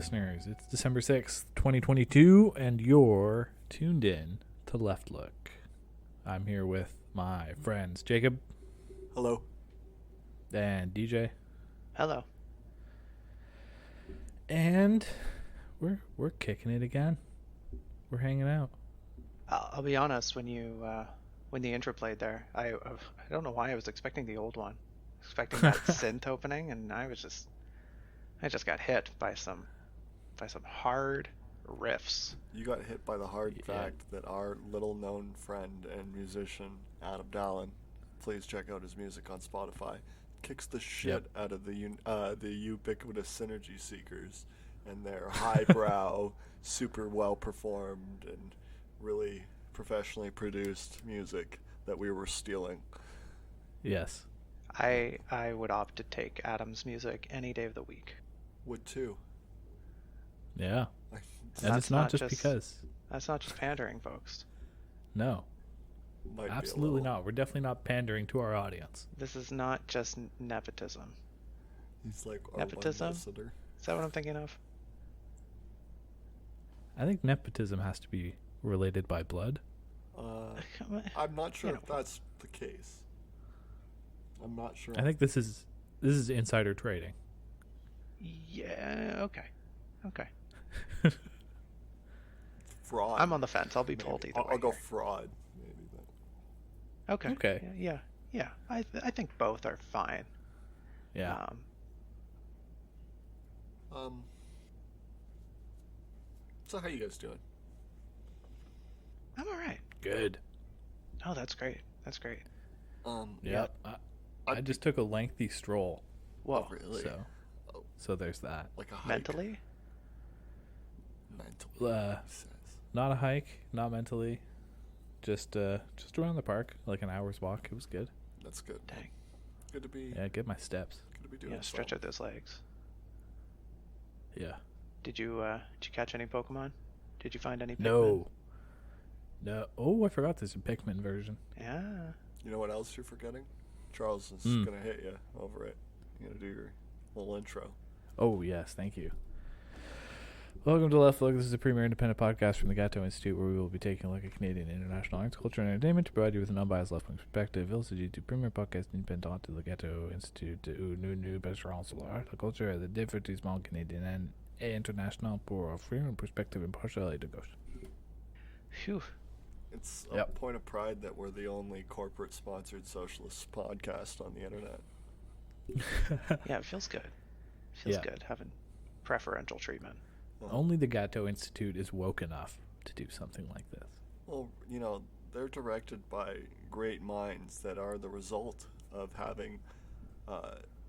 listeners. It's December 6th, 2022, and you're tuned in to Left Look. I'm here with my friends Jacob. Hello. And DJ. Hello. And we're kicking it again. We're hanging out. I'll be honest, when the intro played there, I don't know why I was expecting the old one. Expecting that synth opening, and I just got hit by some hard riffs. You got hit by the hard fact that our little known friend and musician Adam Dallin, please check out his music on Spotify, kicks the shit out of the ubiquitous Synergy Seekers and their highbrow, super well performed and really professionally produced music that we were stealing. Yes. I would opt to take Adam's music any day of the week. Would too. Yeah. And it's not just because. That's not just pandering, folks. No. Absolutely not. We're definitely not pandering to our audience. This is not just nepotism. He's like our nepotism? one listener. Is that what I'm thinking of? I think nepotism has to be related by blood. I'm not sure if that's the case. I'm not sure. I think this is insider trading. Yeah, okay. Fraud. I'm on the fence. I'll be told either way. I'll go fraud. Maybe then. Okay. Yeah. I think both are fine. Yeah. So how you guys doing? I'm all right. Good. Oh, that's great. Yep. I just took a lengthy stroll. Whoa. Oh, really? So there's that. Like a hike. Mentally? Not a hike, not mentally. Just around the park, like an hour's walk. It was good. That's good. Dang. Good to be. Yeah, get my steps. Good to be doing. Yeah, stretch out those legs. Yeah. Did you catch any Pokemon? Did you find any Pikmin? No. Oh, I forgot there's a Pikmin version. Yeah. You know what else you're forgetting? Charles is gonna hit you over it. You're gonna do your little intro. Oh yes, thank you. Welcome to Left Look. This is a premier independent podcast from the Gatto Institute, where we will be taking a look at Canadian international arts, culture, and entertainment to provide you with an unbiased left-wing perspective. Il s'agit du premier podcast indépendant de la Gatto Institute où nous basons sur l'art, la culture et le divertissement canadien et international pour offrir une perspective impartiale et de gauche. Phew. It's a point of pride that we're the only corporate-sponsored socialist podcast on the internet. Yeah, it feels good. Feels good having preferential treatment. Only the Gatto Institute is woke enough to do something like this. Well, they're directed by great minds that are the result of having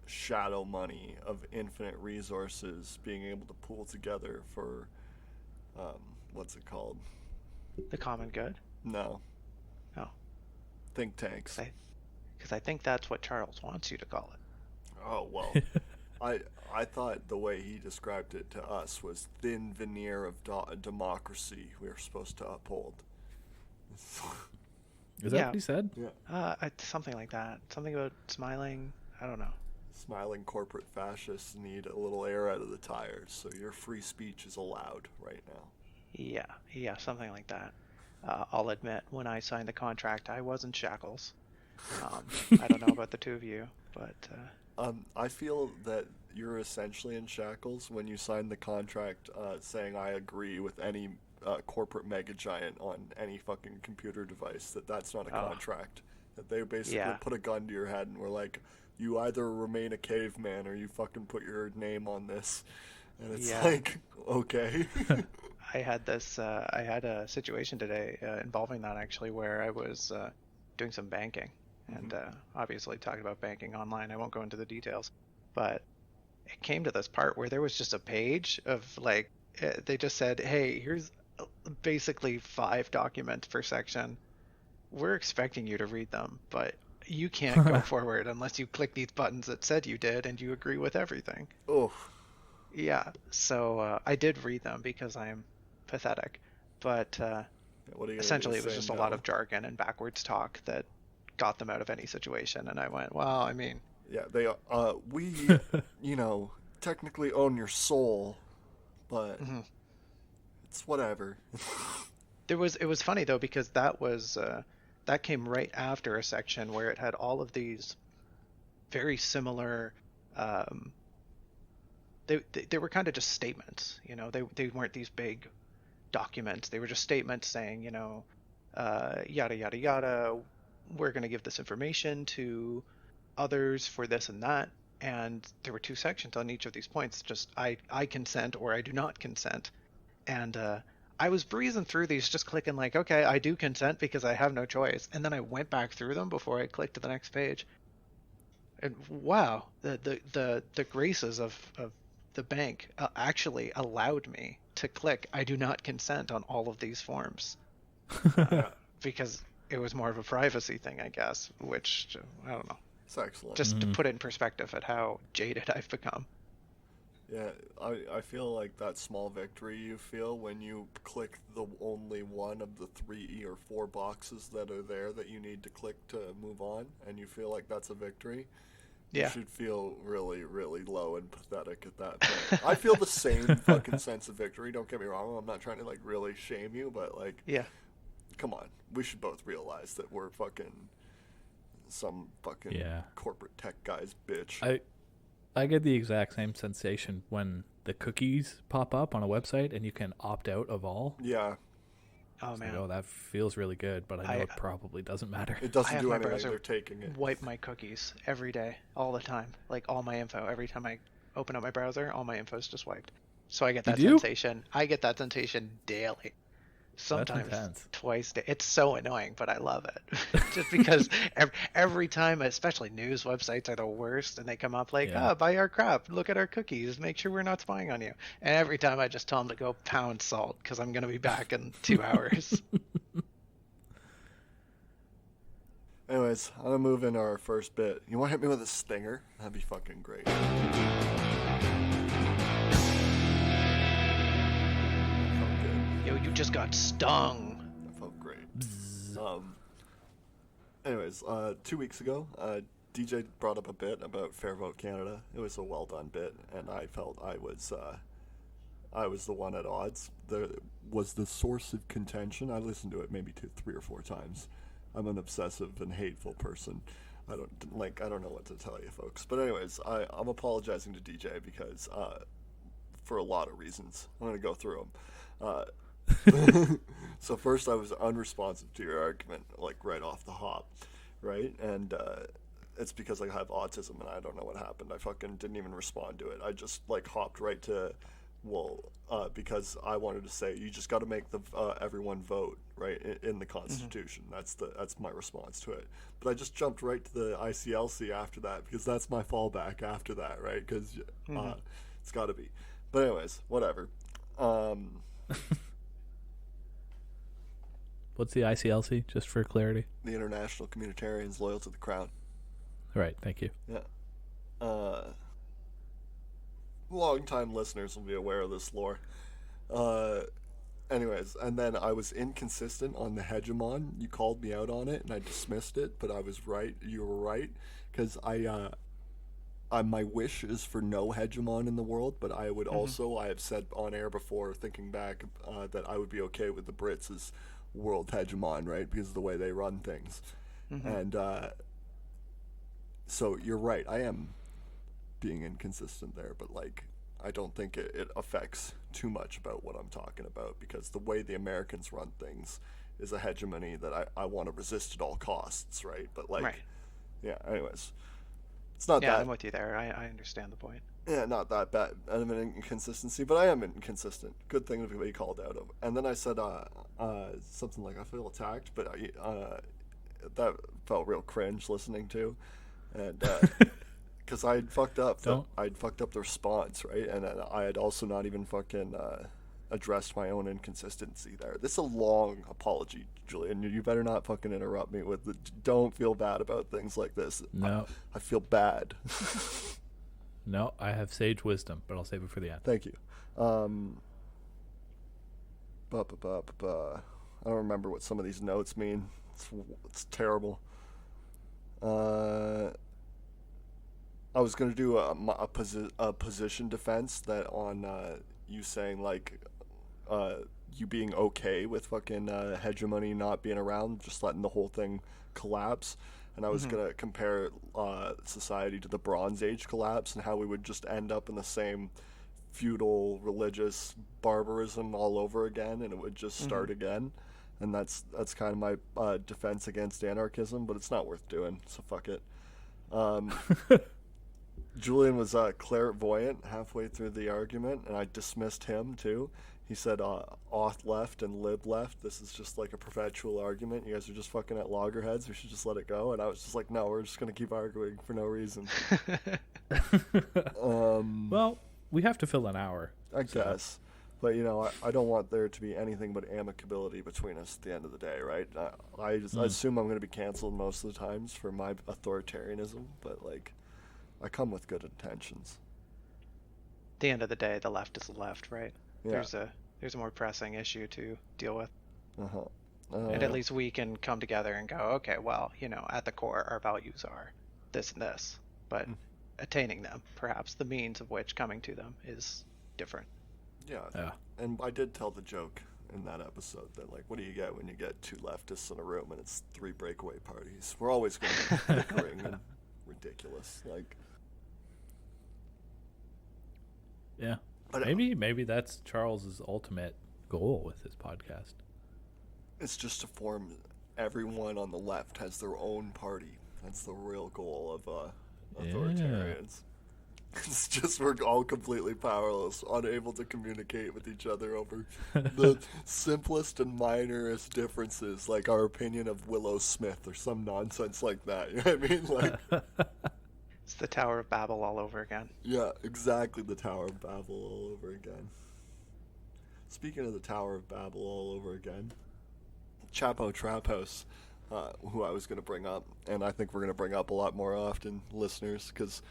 shadow money of infinite resources being able to pool together for, what's it called? The common good? No. Oh. Think tanks. Because I think that's what Charles wants you to call it. Oh, well. I thought the way he described it to us was thin veneer of democracy we were supposed to uphold. Is that what he said? Yeah. Something like that. Something about smiling. I don't know. Smiling corporate fascists need a little air out of the tires, so your free speech is allowed right now. Yeah, something like that. I'll admit, when I signed the contract, I was in shackles. I don't know about the two of you, but... I feel that you're essentially in shackles when you sign the contract saying I agree with any corporate mega giant on any fucking computer device, that's not a contract. That they basically put a gun to your head and were like, you either remain a caveman or you fucking put your name on this. And it's like, okay. I had a situation today involving that, actually, where I was doing some banking. And obviously talking about banking online, I won't go into the details, but it came to this part where there was just a page of they just said, hey, here's basically 5 documents per section. We're expecting you to read them, but you can't go forward unless you click these buttons that said you did and you agree with everything. Oh. Yeah, so I did read them because I'm pathetic, but essentially it was just a lot of jargon and backwards talk that got them out of any situation, and I went, well, I mean... Yeah, we, technically own your soul, but Mm-hmm. it's whatever. It was funny though because that came right after a section where it had all of these very similar. Um, they were kind of just statements, you know. They weren't these big documents. They were just statements saying, you know, yada yada yada. We're going to give this information to others for this and that. And there were two sections on each of these points. Just I consent or I do not consent. And I was breezing through these, just clicking like, okay, I do consent because I have no choice. And then I went back through them before I clicked to the next page. And wow, the graces of the bank actually allowed me to click I do not consent on all of these forms. Because it was more of a privacy thing, I guess, which, I don't know. It's excellent. Just to put it in perspective at how jaded I've become. Yeah, I feel like that small victory you feel when you click the only one of the 3 or 4 boxes that are there that you need to click to move on, and you feel like that's a victory. Yeah. You should feel really, really low and pathetic at that point. I feel the same fucking sense of victory, don't get me wrong. I'm not trying to, like, really shame you, but, like, yeah. Come on. We should both realize that we're fucking some fucking corporate tech guy's bitch. I get the exact same sensation when the cookies pop up on a website and you can opt out of all. Yeah. Oh, man. Like, oh, that feels really good, but I know it probably doesn't matter. It doesn't do anything. They're taking it. Wipe my cookies every day, all the time. Like, all my info. Every time I open up my browser, all my info is just wiped. So I get that sensation. I get that sensation daily. Sometimes twice. It's so annoying, but I love it. Just because every time, especially news websites are the worst, and they come up like, buy our crap, look at our cookies, make sure we're not spying on you. And every time I just tell them to go pound salt because I'm going to be back in 2 hours. Anyways, I'm going to move into our first bit. You want to hit me with a stinger? That'd be fucking great. You just got stung. That felt great. Anyways, 2 weeks ago, DJ brought up a bit about Fair Vote Canada. It was a well done bit, and I felt I was the one at odds. There was the source of contention. I listened to it maybe 3 or 4 times. I'm an obsessive and hateful person. I don't know what to tell you, folks. But anyways, I'm apologizing to DJ because for a lot of reasons. I'm gonna go through them. So first, I was unresponsive to your argument, like right off the hop, right? And it's because I have autism and I don't know what happened. I fucking didn't even respond to it. I just like hopped right to, because I wanted to say you just got to make the everyone vote, right, in the Constitution. Mm-hmm. That's my response to it. But I just jumped right to the ICLC after that because that's my fallback after that, right? Because it's got to be. But anyways, whatever. What's the ICLC, just for clarity? The International Communitarians Loyal to the Crown. Right, thank you. Yeah. Long-time listeners will be aware of this lore. Anyways, and then I was inconsistent on the hegemon. You called me out on it, and I dismissed it, but I was right. You were right, because my wish is for no hegemon in the world, but I would also, I have said on air before, thinking back, that I would be okay with the Brits as world hegemon, right, because of the way they run things. And so you're right, I am being inconsistent there, but like I don't think it affects too much about what I'm talking about, because the way the Americans run things is a hegemony that I want to resist at all costs, right? But like, yeah, anyways, it's not that. Yeah, I'm with you there. I understand the point. Yeah, not that bad of an inconsistency, but I am inconsistent. Good thing to be called out of. And then I said something like, I feel attacked, but that felt real cringe listening to. And because I'd fucked up the response, right? And I had also not even fucking addressed my own inconsistency there. This is a long apology, Julian. You better not fucking interrupt me with the, don't feel bad about things like this. No. I feel bad. No, I have sage wisdom, but I'll save it for the end. Thank you. I don't remember what some of these notes mean. It's terrible. I was going to do a position defense that on you saying like you being okay with fucking hegemony not being around, just letting the whole thing collapse. And I was gonna compare society to the Bronze Age collapse and how we would just end up in the same feudal religious barbarism all over again, and it would just start again. And that's kind of my defense against anarchism, but it's not worth doing, so fuck it. Julian was clairvoyant halfway through the argument, and I dismissed him too. He said auth left and lib left. This is just like a perpetual argument. You guys are just fucking at loggerheads. We should just let it go. And I was just like, no, we're just going to keep arguing for no reason. Well, we have to fill an hour. I guess. But, you know, I don't want there to be anything but amicability between us at the end of the day, right? I assume I'm going to be canceled most of the times for my authoritarianism, but, like, I come with good intentions. At the end of the day, the left is the left, right? Yeah. There's a more pressing issue to deal with. And at least we can come together and go, okay, well, you know, at the core, our values are this and this, but attaining them, perhaps the means of which coming to them is different. Yeah. And I did tell the joke in that episode that, like, what do you get when you get two leftists in a room and it's 3 breakaway parties? We're always going to be bickering and ridiculous. Like, yeah. But maybe that's Charles's ultimate goal with this podcast. It's just to form everyone on the left has their own party. That's the real goal of authoritarians. It's just we're all completely powerless, unable to communicate with each other over the simplest and minorest differences, like our opinion of Willow Smith or some nonsense like that. You know what I mean? Like, it's the Tower of Babel all over again. Yeah, exactly, the Tower of Babel all over again. Speaking of the Tower of Babel all over again, Chapo Trap House, who I was going to bring up, and I think we're going to bring up a lot more often, listeners, because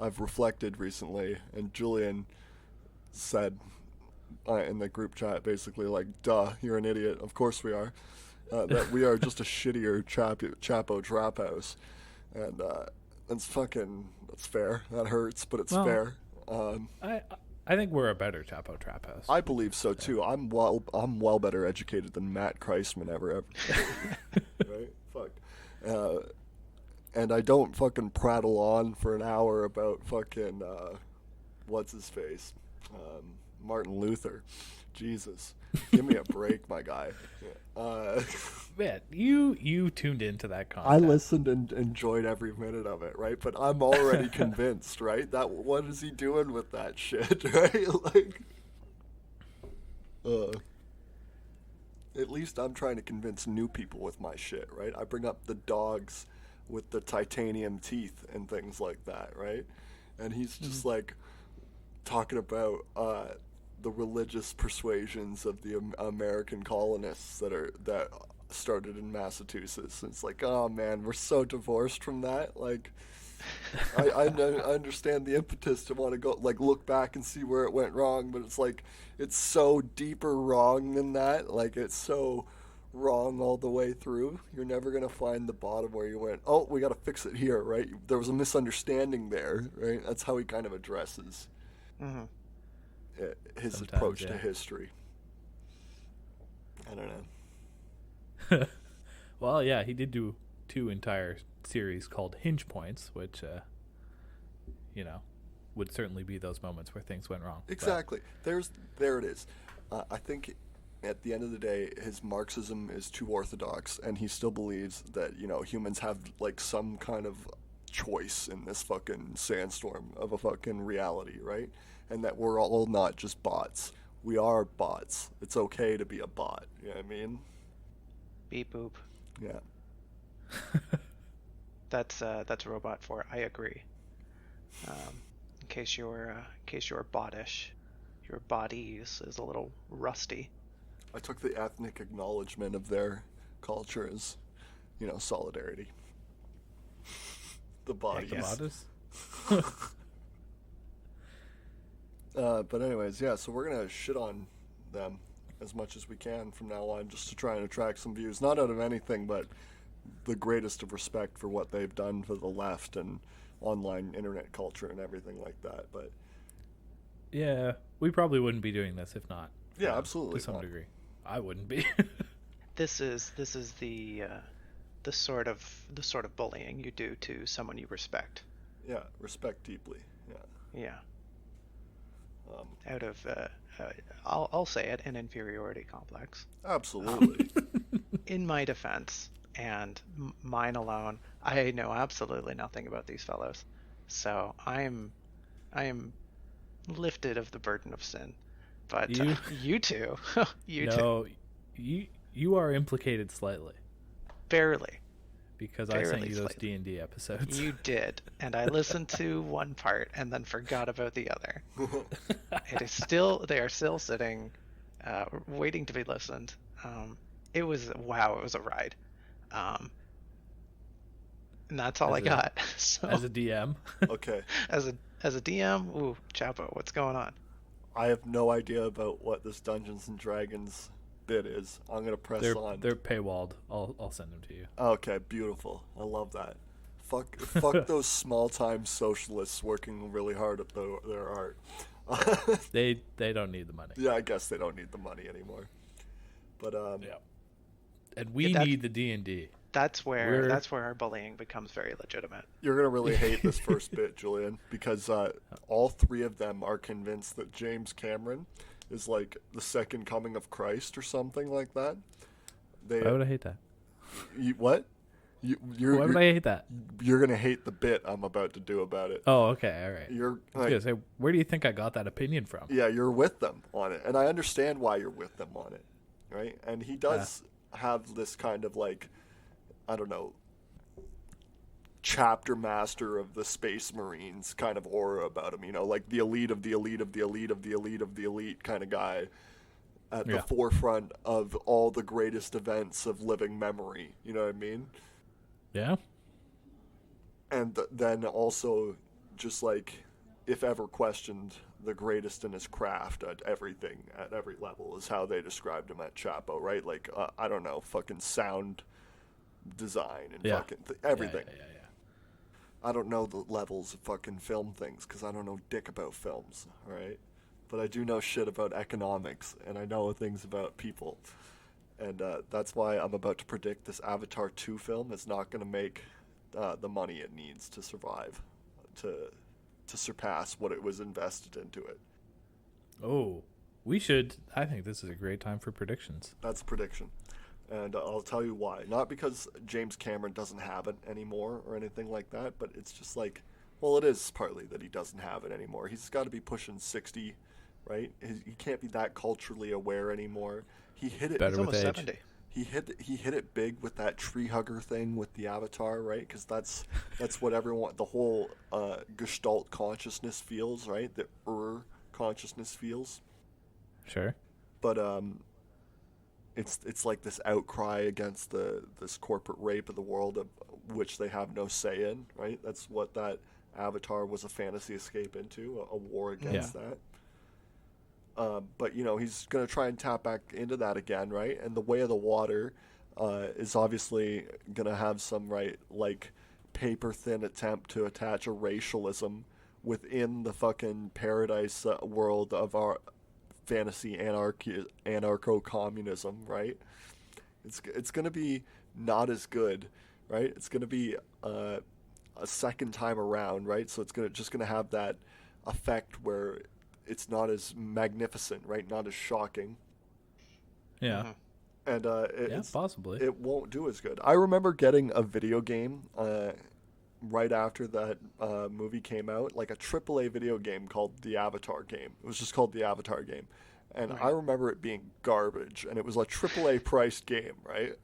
I've reflected recently, and Julian said in the group chat basically like, duh, you're an idiot, of course we are, that we are just a shittier Chapo Trap House, and that's fair, that hurts, but it's fair. I think we're a better Chapo Trap House. I believe so too. I'm well better educated than Matt Kreisman ever. Right? Fuck. And I don't fucking prattle on for an hour about fucking what's his face, Martin Luther. Jesus, give me a break, my guy. Man, you tuned into that content. I listened and enjoyed every minute of it, right? But I'm already convinced, right? That what is he doing with that shit, right? Like, at least I'm trying to convince new people with my shit, right? I bring up the dogs with the titanium teeth and things like that, right? And he's just like talking about the religious persuasions of the American colonists that started in Massachusetts. And it's like, oh man, we're so divorced from that. Like, I understand the impetus to want to go like look back and see where it went wrong, but it's like it's so deeper wrong than that. Like, it's so wrong all the way through. You're never going to find the bottom where you went, oh, we got to fix it here, right? There was a misunderstanding there, right? That's how he kind of addresses his Sometimes, approach to history. I don't know. Well, yeah, he did do 2 entire series called Hinge Points, which, would certainly be those moments where things went wrong. Exactly. There it is. I think at the end of the day, his Marxism is too orthodox, and he still believes that, humans have, like, some kind of choice in this fucking sandstorm of a fucking reality, right? And that we're all not just bots. We are bots. It's okay to be a bot. You know what I mean? Beep boop. Yeah. That's robot for I agree. In case you're bottish, your bodies is a little rusty. I took the ethnic acknowledgement of their culture as, solidarity. The bodies. The bodies? But anyways, yeah, so we're going to shit on them as much as we can from now on, just to try and attract some views, not out of anything but the greatest of respect for what they've done for the left and online internet culture and everything like that. But Yeah, we probably wouldn't be doing this if not. Yeah, absolutely. To some degree, I wouldn't be. This is the sort of bullying you do to someone you respect. Yeah, respect deeply. Yeah. Yeah. Um, Out of I'll say it, an inferiority complex. absolutely. In my defense, and mine alone, I know absolutely nothing about these fellows, so I am lifted of the burden of sin. But You- you two, you two, No, you are implicated slightly barely. because I sent Barely you those slightly. D&D episodes. You did, and I listened to one part and then forgot about the other. They are still sitting, waiting to be listened. It was a ride. And that's all I got. So As a DM. Okay. as a DM, ooh, Chapo, what's going on? I have no idea about what this Dungeons and Dragons bit is. I'm gonna press on. They're paywalled. I'll send them to you. Okay, beautiful. I love that. Fuck those small-time socialists working really hard at their art. They don't need the money. Yeah, I guess they don't need the money anymore. But Yeah. And we Yeah, need the D&D. That's where our bullying becomes very legitimate. you're gonna really hate this first bit, Julian, because all three of them are convinced that James Cameron is like the second coming of Christ or something like that. Why would I hate that? What? Why would I hate that? You're gonna hate the bit I'm about to do about it. Oh, okay, all right. You're I was gonna say, where do you think I got that opinion from? yeah, you're with them on it, and I understand why you're with them on it, right? And he does have this kind of like, I don't know, chapter master of the Space Marines kind of aura about him, like the elite of the elite of the elite of the elite of the elite kind of guy at the forefront of all the greatest events of living memory. You know what I mean? Yeah. And then also just like, if ever questioned, the greatest in his craft at everything, at every level, is how they described him at Chapo, right? Like, I don't know, fucking sound design and fucking everything. Yeah. I don't know the levels of fucking film things because I don't know dick about films, all right? But I do know shit about economics, and I know things about people. And that's why I'm about to predict this Avatar 2 film is not going to make the money it needs to survive, to surpass what it was invested into it. Oh, I think this is a great time for predictions. That's a prediction. And I'll tell you why. Not because James Cameron doesn't have it anymore or anything like that, but it's just like, well, it is partly that he doesn't have it anymore. He's got to be pushing 60, right? He can't be that culturally aware anymore. He hit it. Better He's with almost age. 70. He hit it big with that tree hugger thing with the Avatar, right? Because that's what everyone, the whole Gestalt consciousness feels, right? The consciousness feels. Sure. But it's like this outcry against this corporate rape of the world, of which they have no say in, right? That's what that Avatar was a fantasy escape into, a war against that. But he's going to try and tap back into that again, right? And the Way of the Water is obviously going to have some, right, like paper thin attempt to attach a racialism within the fucking paradise world of our fantasy anarcho-communism, right? It's going to be not as good, right? It's going to be a second time around, right? So it's just going to have that effect where it's not as magnificent, right? Not as shocking. Yeah. Mhm. And possibly. it won't do as good. I remember getting a video game right after that movie came out, like a AAA video game called the Avatar game. It was just called the Avatar game. And I remember it being garbage, and it was a AAA priced game, right?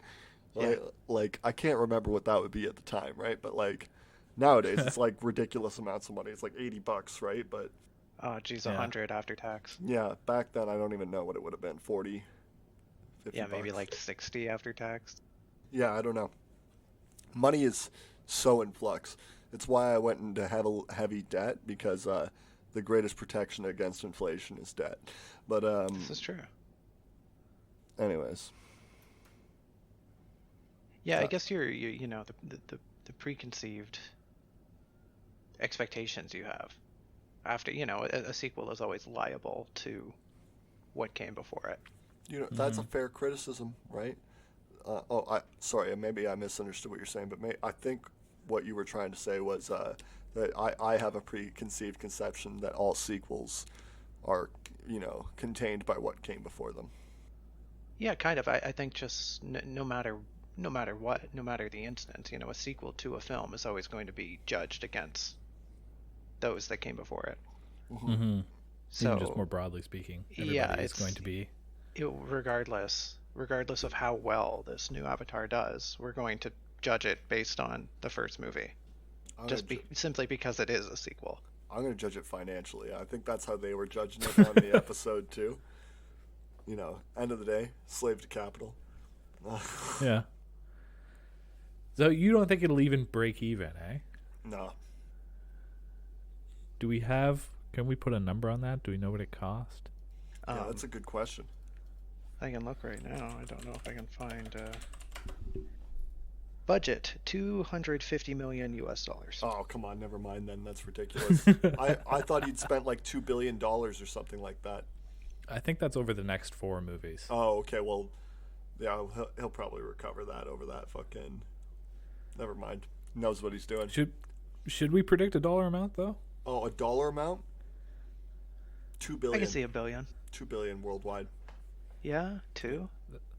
Yeah. Like, I can't remember what that would be at the time, right? But like nowadays, it's like ridiculous amounts of money. It's like $80, right? But Oh, geez, Yeah. 100 after tax. yeah, back then I don't even know what it would have been, 40, 50 Yeah, maybe bucks. like 60 after tax. Yeah, I don't know. Money is so in flux. It's why I went into heavy debt, because the greatest protection against inflation is debt. But This is true. anyways, Yeah, I guess the preconceived expectations you have after, a sequel is always liable to what came before it. That's a fair criticism, right? Sorry, maybe I misunderstood what you're saying, but I think what you were trying to say was that I have a preconceived conception that all sequels are, contained by what came before them. Yeah, kind of. I think just no matter what, no matter the incident, a sequel to a film is always going to be judged against those that came before it. Mm-hmm. So, even just more broadly speaking, everybody is going to be... regardless of how well this new Avatar does, we're going to judge it based on the first movie. Simply because it is a sequel. I'm going to judge it financially. I think that's how they were judging it on the episode too. End of the day, slave to capital. Yeah. So you don't think it'll even break even, eh? No. Can we put a number on that? Do we know what it cost? Yeah, that's a good question. I can look right now. I don't know if I can find budget $250 million US. Oh, come on, never mind then. That's ridiculous. I thought he'd spent like $2 billion or something like that. I think that's over the next 4 movies. Oh, okay. Well, yeah, he'll probably recover that over that fucking... Never mind. Knows what he's doing. Should we predict a dollar amount, though? Oh, a dollar amount? $2 billion. I can see $1 billion. $2 billion worldwide. Yeah, 2.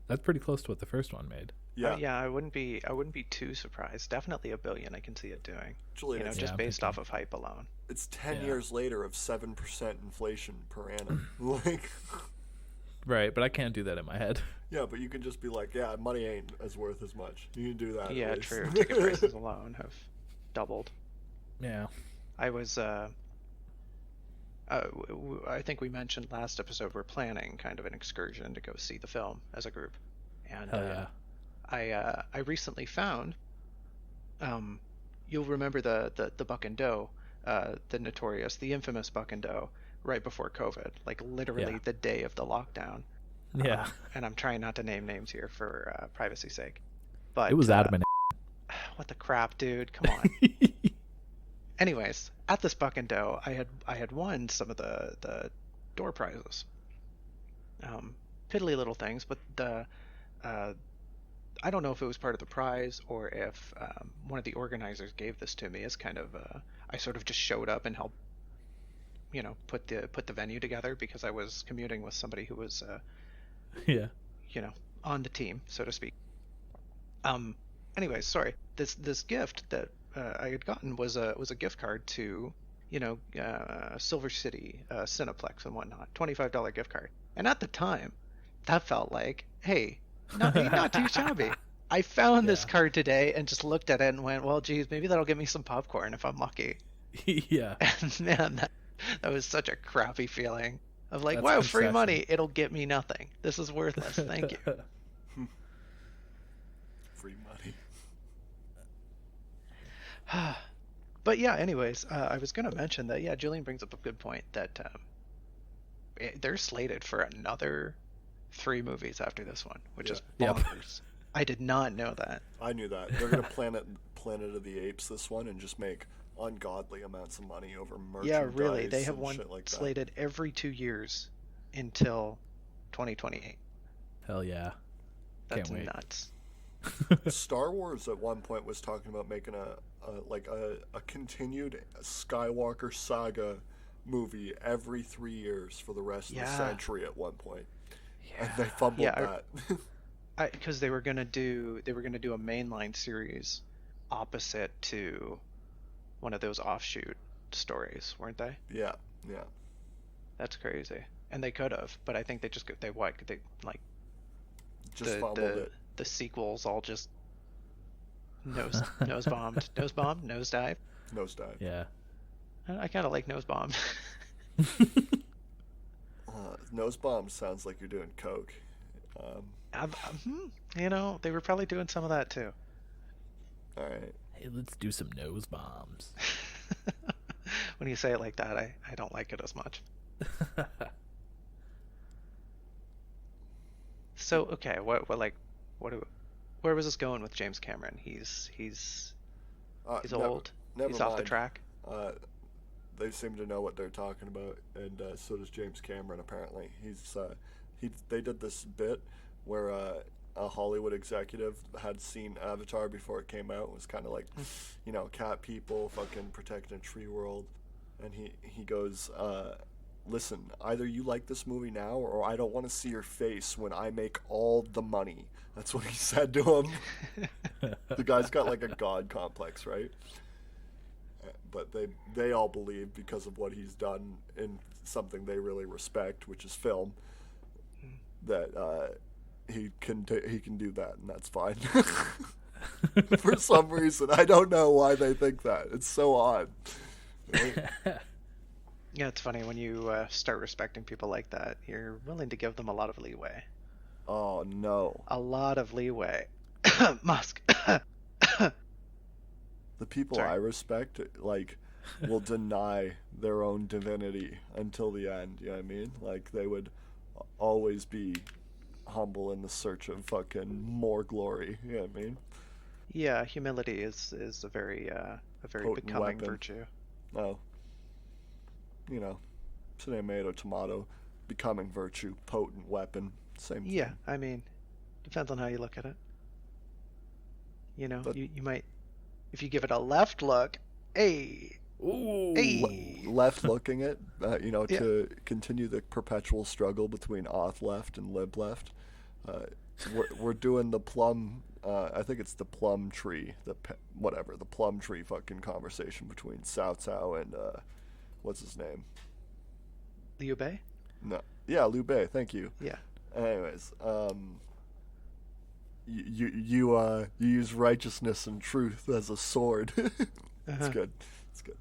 That's pretty close to what the first one made. Yeah. I wouldn't be too surprised. Definitely $1 billion. I can see it doing. Julian, just based off of hype alone. It's 10 years later of 7% inflation per annum. Right, but I can't do that in my head. Yeah, but you can just be like, yeah, money ain't as worth as much. You can do that. Yeah, true. Ticket prices alone have doubled. Yeah. I was I think we mentioned last episode we're planning kind of an excursion to go see the film as a group, and I recently found, you'll remember the Buck and Doe, the infamous Buck and Doe, right before COVID, like literally the day of the lockdown. Yeah. And I'm trying not to name names here for privacy's sake, but it was Adam and what the crap, dude? Come on. Anyways, at this Buck and Doe, I had won some of the door prizes. Piddly little things, but I don't know if it was part of the prize or if one of the organizers gave this to me as kind of I sort of just showed up and helped, put the venue together because I was commuting with somebody who was on the team, so to speak. Anyways, sorry. This gift that I had gotten was a gift card to, Silver City, Cineplex and whatnot, $25 gift card. And at the time, that felt like, hey, not too shabby. I found this card today and just looked at it and went, well, geez, maybe that'll get me some popcorn if I'm lucky. Yeah. And man, that was such a crappy feeling of like, That's wow, concession. free money, it'll get me nothing. This is worthless. Thank you. Free money. But yeah, anyways, I was going to mention that, Julian brings up a good point that they're slated for another 3 movies after this one, which is bonkers. I did not know that. I knew that. They're going to Planet of the Apes this one and just make ungodly amounts of money over merchandise. Yeah, really. They have one like slated every 2 years until 2028. Hell yeah. That's Can't wait. nuts. Star Wars at one point was talking about making a continued Skywalker saga movie every 3 years for the rest of the century at one point. And they fumbled that. Because they were gonna do a mainline series opposite to one of those offshoot stories, weren't they? Yeah. That's crazy. And they could have, but I think they just fumbled it. The sequels all just nosedive. Nosedive. Yeah. I kind of like nosebomb. Nosebomb sounds like you're doing coke. They were probably doing some of that too. All right. Hey, let's do some nose bombs. When you say it like that, I don't like it as much. So okay, where was this going with James Cameron? He's old. Never He's mind. off the track. they seem to know what they're talking about, and so does James Cameron. Apparently, they did this bit where a Hollywood executive had seen Avatar before it came out. It was kind of like, cat people fucking protecting a tree world, and he goes, listen, either you like this movie now, or I don't want to see your face when I make all the money. That's what he said to him. The guy's got like a god complex, right? But they all believe, because of what he's done in something they really respect, which is film, that he can do that, and that's fine. For some reason, I don't know why they think that. It's so odd. Right? Yeah, it's funny when you start respecting people like that. You're willing to give them a lot of leeway. Oh no! A lot of leeway. Musk. The people Sorry. I respect, like, will deny their own divinity until the end. You know what I mean? Like, they would always be humble in the search of fucking more glory. You know what I mean? Yeah, humility is a very Potent becoming weapon. virtue. No. Tomato, tomato, becoming virtue, potent weapon, same thing. Yeah, I mean, depends on how you look at it. But- you might, if you give it a left look, hey, Ooh. hey, Left looking it, to continue the perpetual struggle between auth left and lib left. We're doing the plum. I think it's the plum tree. The plum tree fucking conversation between Cao Cao and what's his name? Liu Bei? No, yeah, Liu Bei. Thank you. Yeah. Anyways, you use righteousness and truth as a sword. It's good. It's good.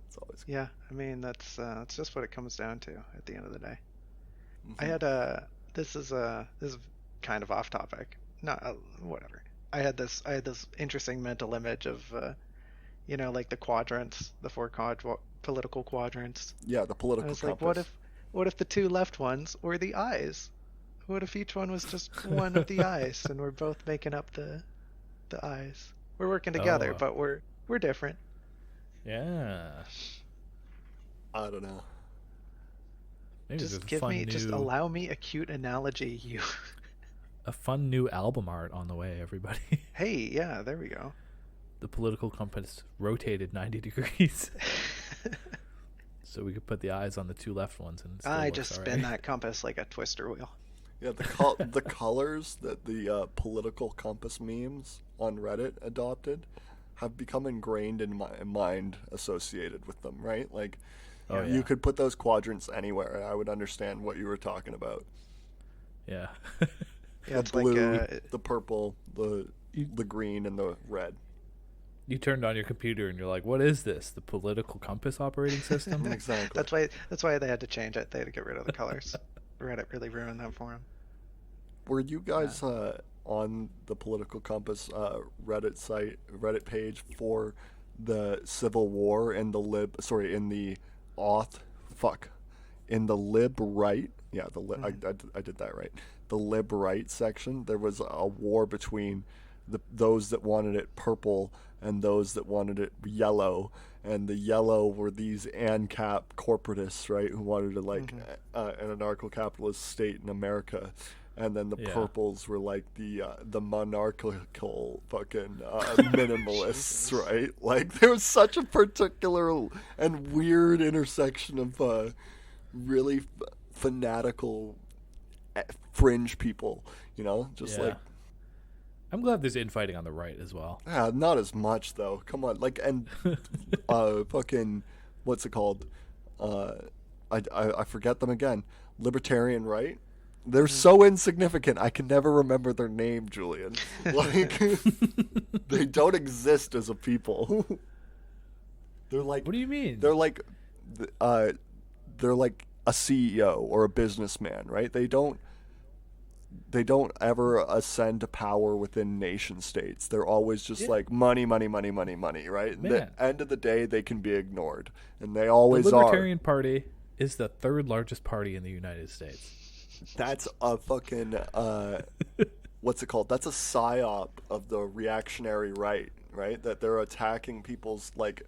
It's always good. Yeah, I mean that's just what it comes down to at the end of the day. Mhm. I had this is kind of off topic. No, whatever. I had this interesting mental image of like the quadrants, the four political quadrants. Yeah, the I political was compass. like, what if the two left ones were the eyes? What if each one was just one of the eyes, and we're both making up the eyes? We're working together, Oh. but we're different. Yeah. I don't know. Maybe Just there's just allow me a cute analogy. You. a fun new album art on the way, everybody. Hey, yeah, there we go. The political compass rotated 90 degrees. So we could put the eyes on the two left ones, and it still I looks just all spin right. that compass like a twister wheel. Yeah, the colors that the political compass memes on Reddit adopted have become ingrained in my mind associated with them, right? Like, Oh, you yeah. could put those quadrants anywhere, and I would understand what you were talking about. Yeah. Yeah, The it's blue, like the purple, the green, and the red. You turned on your computer and you're like, what is this? The political compass operating system? Exactly. that's why they had to change it. They had to get rid of the colors. Reddit really ruined that for them. Were you guys on the political compass Reddit page for the Civil War and the in the in the lib right? Yeah, I did that right. The lib right section. There was a war between those that wanted it purple and those that wanted it yellow, and the yellow were these ANCAP corporatists, right, who wanted to an anarcho-capitalist state in America, and then the purples were like the monarchical fucking minimalists, right? Like, there was such a particular and weird intersection of really fanatical fringe people, like. I'm glad there's infighting on the right as well. Yeah, not as much though. Come on, like, and fucking, what's it called? I forget them again. Libertarian right? They're so insignificant. I can never remember their name, Julian. Like, they don't exist as a people. They're like. What do you mean? They're like a CEO or a businessman, right? They don't ever ascend to power within nation states. They're always just like money, money, money, money, money, right? At the end of the day, they can be ignored, and they always are. The Libertarian Party is the third largest party in the United States. That's a fucking what's it called? That's a psyop of the reactionary right? That they're attacking people's like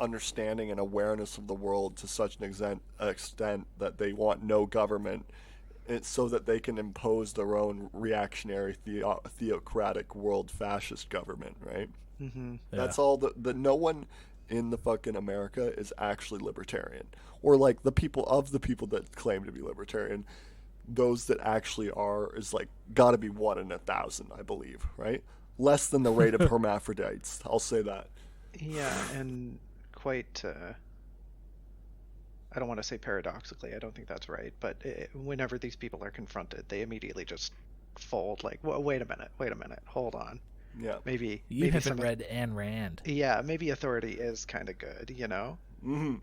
understanding and awareness of the world to such an extent that they want no government, so that they can impose their own reactionary theocratic world fascist government, right? Mm-hmm. That's all that no one in the fucking America is actually libertarian, or like the people that claim to be libertarian, those that actually are is like got to be 1 in 1,000, I believe, right? Less than the rate of hermaphrodites, I'll say that. Yeah, and quite I don't want to say paradoxically, I don't think that's right, but whenever these people are confronted, they immediately just fold, like, well, wait a minute, hold on. Yeah. Maybe haven't read Ayn Rand. Yeah, maybe authority is kind of good, you know? Mm-hmm.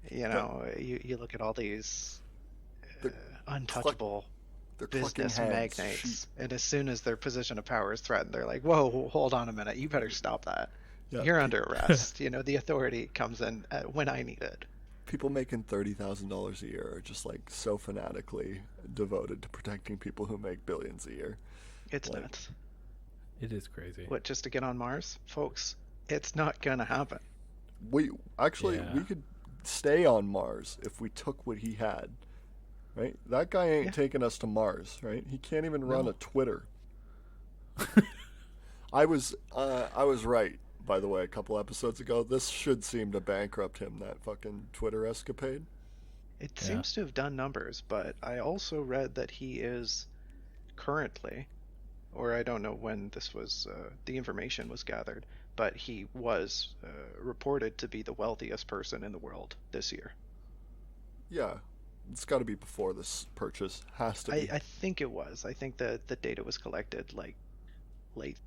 You know, you look at all these untouchable business magnates, and as soon as their position of power is threatened, they're like, whoa, hold on a minute, you better stop that. Yeah. You're under arrest. You know, the authority comes in when I need it. People making $30,000 a year are just like so fanatically devoted to protecting people who make billions a year. It's nuts. It is crazy. What, just to get on Mars? Folks, it's not gonna happen. We could stay on Mars if we took what he had. Right? That guy ain't taking us to Mars, right? He can't even run a Twitter. I was right, by the way, a couple episodes ago. This should seem to bankrupt him, that fucking Twitter escapade. It seems to have done numbers, but I also read that he is currently, or I don't know when this was, the information was gathered, but he was reported to be the wealthiest person in the world this year. Yeah, it's got to be before this purchase. Has to be. I think it was. I think the data was collected like late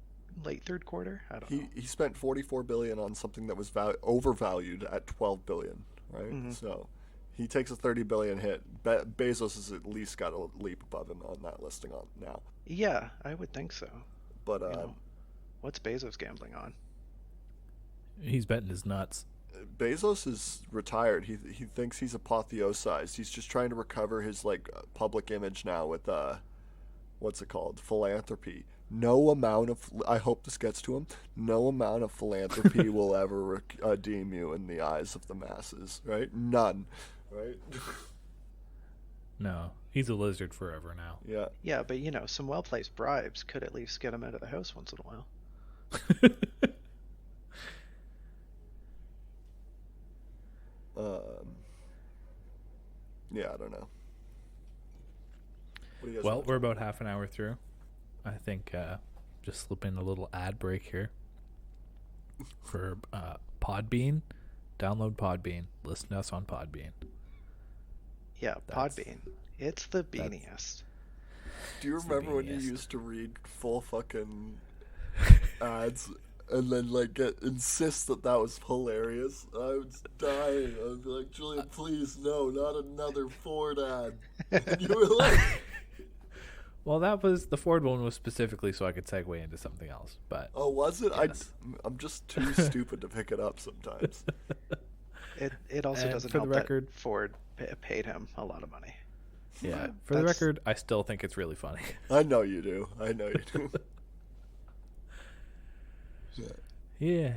third quarter. I don't know. He spent $44 billion on something that was overvalued at $12 billion, right? Mm-hmm. So he takes a $30 billion hit. Bezos has at least got a leap above him on that listing on now. Yeah, I would think so. But what's Bezos gambling on? He's betting his nuts. Bezos is retired. He thinks he's apotheosized. He's just trying to recover his like public image now with what's it called? Philanthropy. No amount of, I hope this gets to him, no amount of philanthropy will ever redeem you in the eyes of the masses, right? None, right? No, he's a lizard forever now. Yeah. Yeah, but you know, some well-placed bribes could at least get him out of the house once in a while. Yeah, I don't know. Well, we're about half an hour through. I think just slip in a little ad break here for Podbean. Download Podbean. Listen to us on Podbean. Yeah, Podbean. It's the beaniest. Do you remember when you used to read full fucking ads and then like insist that was hilarious? I was dying. I was like, Julian, please, no, not another Ford ad. And you were like... Well, that was the Ford one was specifically so I could segue into something else. But oh, was it? Yes. I'm just too stupid to pick it up sometimes. It also doesn't help that Ford paid him a lot of money. Yeah, for the record, I still think it's really funny. I know you do. Yeah.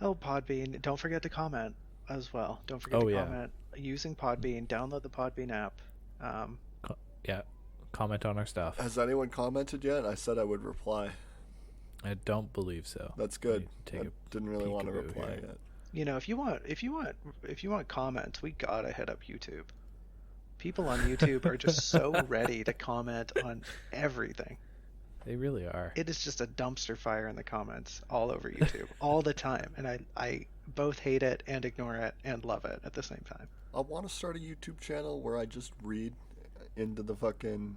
Oh, Podbean. Don't forget to comment as well. Don't forget to comment. Using Podbean, download the Podbean app. Yeah. Comment on our stuff. Has anyone commented yet? I said I would reply. I don't believe so. That's good. I didn't really want to reply yet. You know, if you want comments, we gotta hit up YouTube. People on YouTube are just so ready to comment on everything. They really are. It is just a dumpster fire in the comments all over YouTube all the time, and I both hate it and ignore it and love it at the same time. I want to start a YouTube channel where I just read into the fucking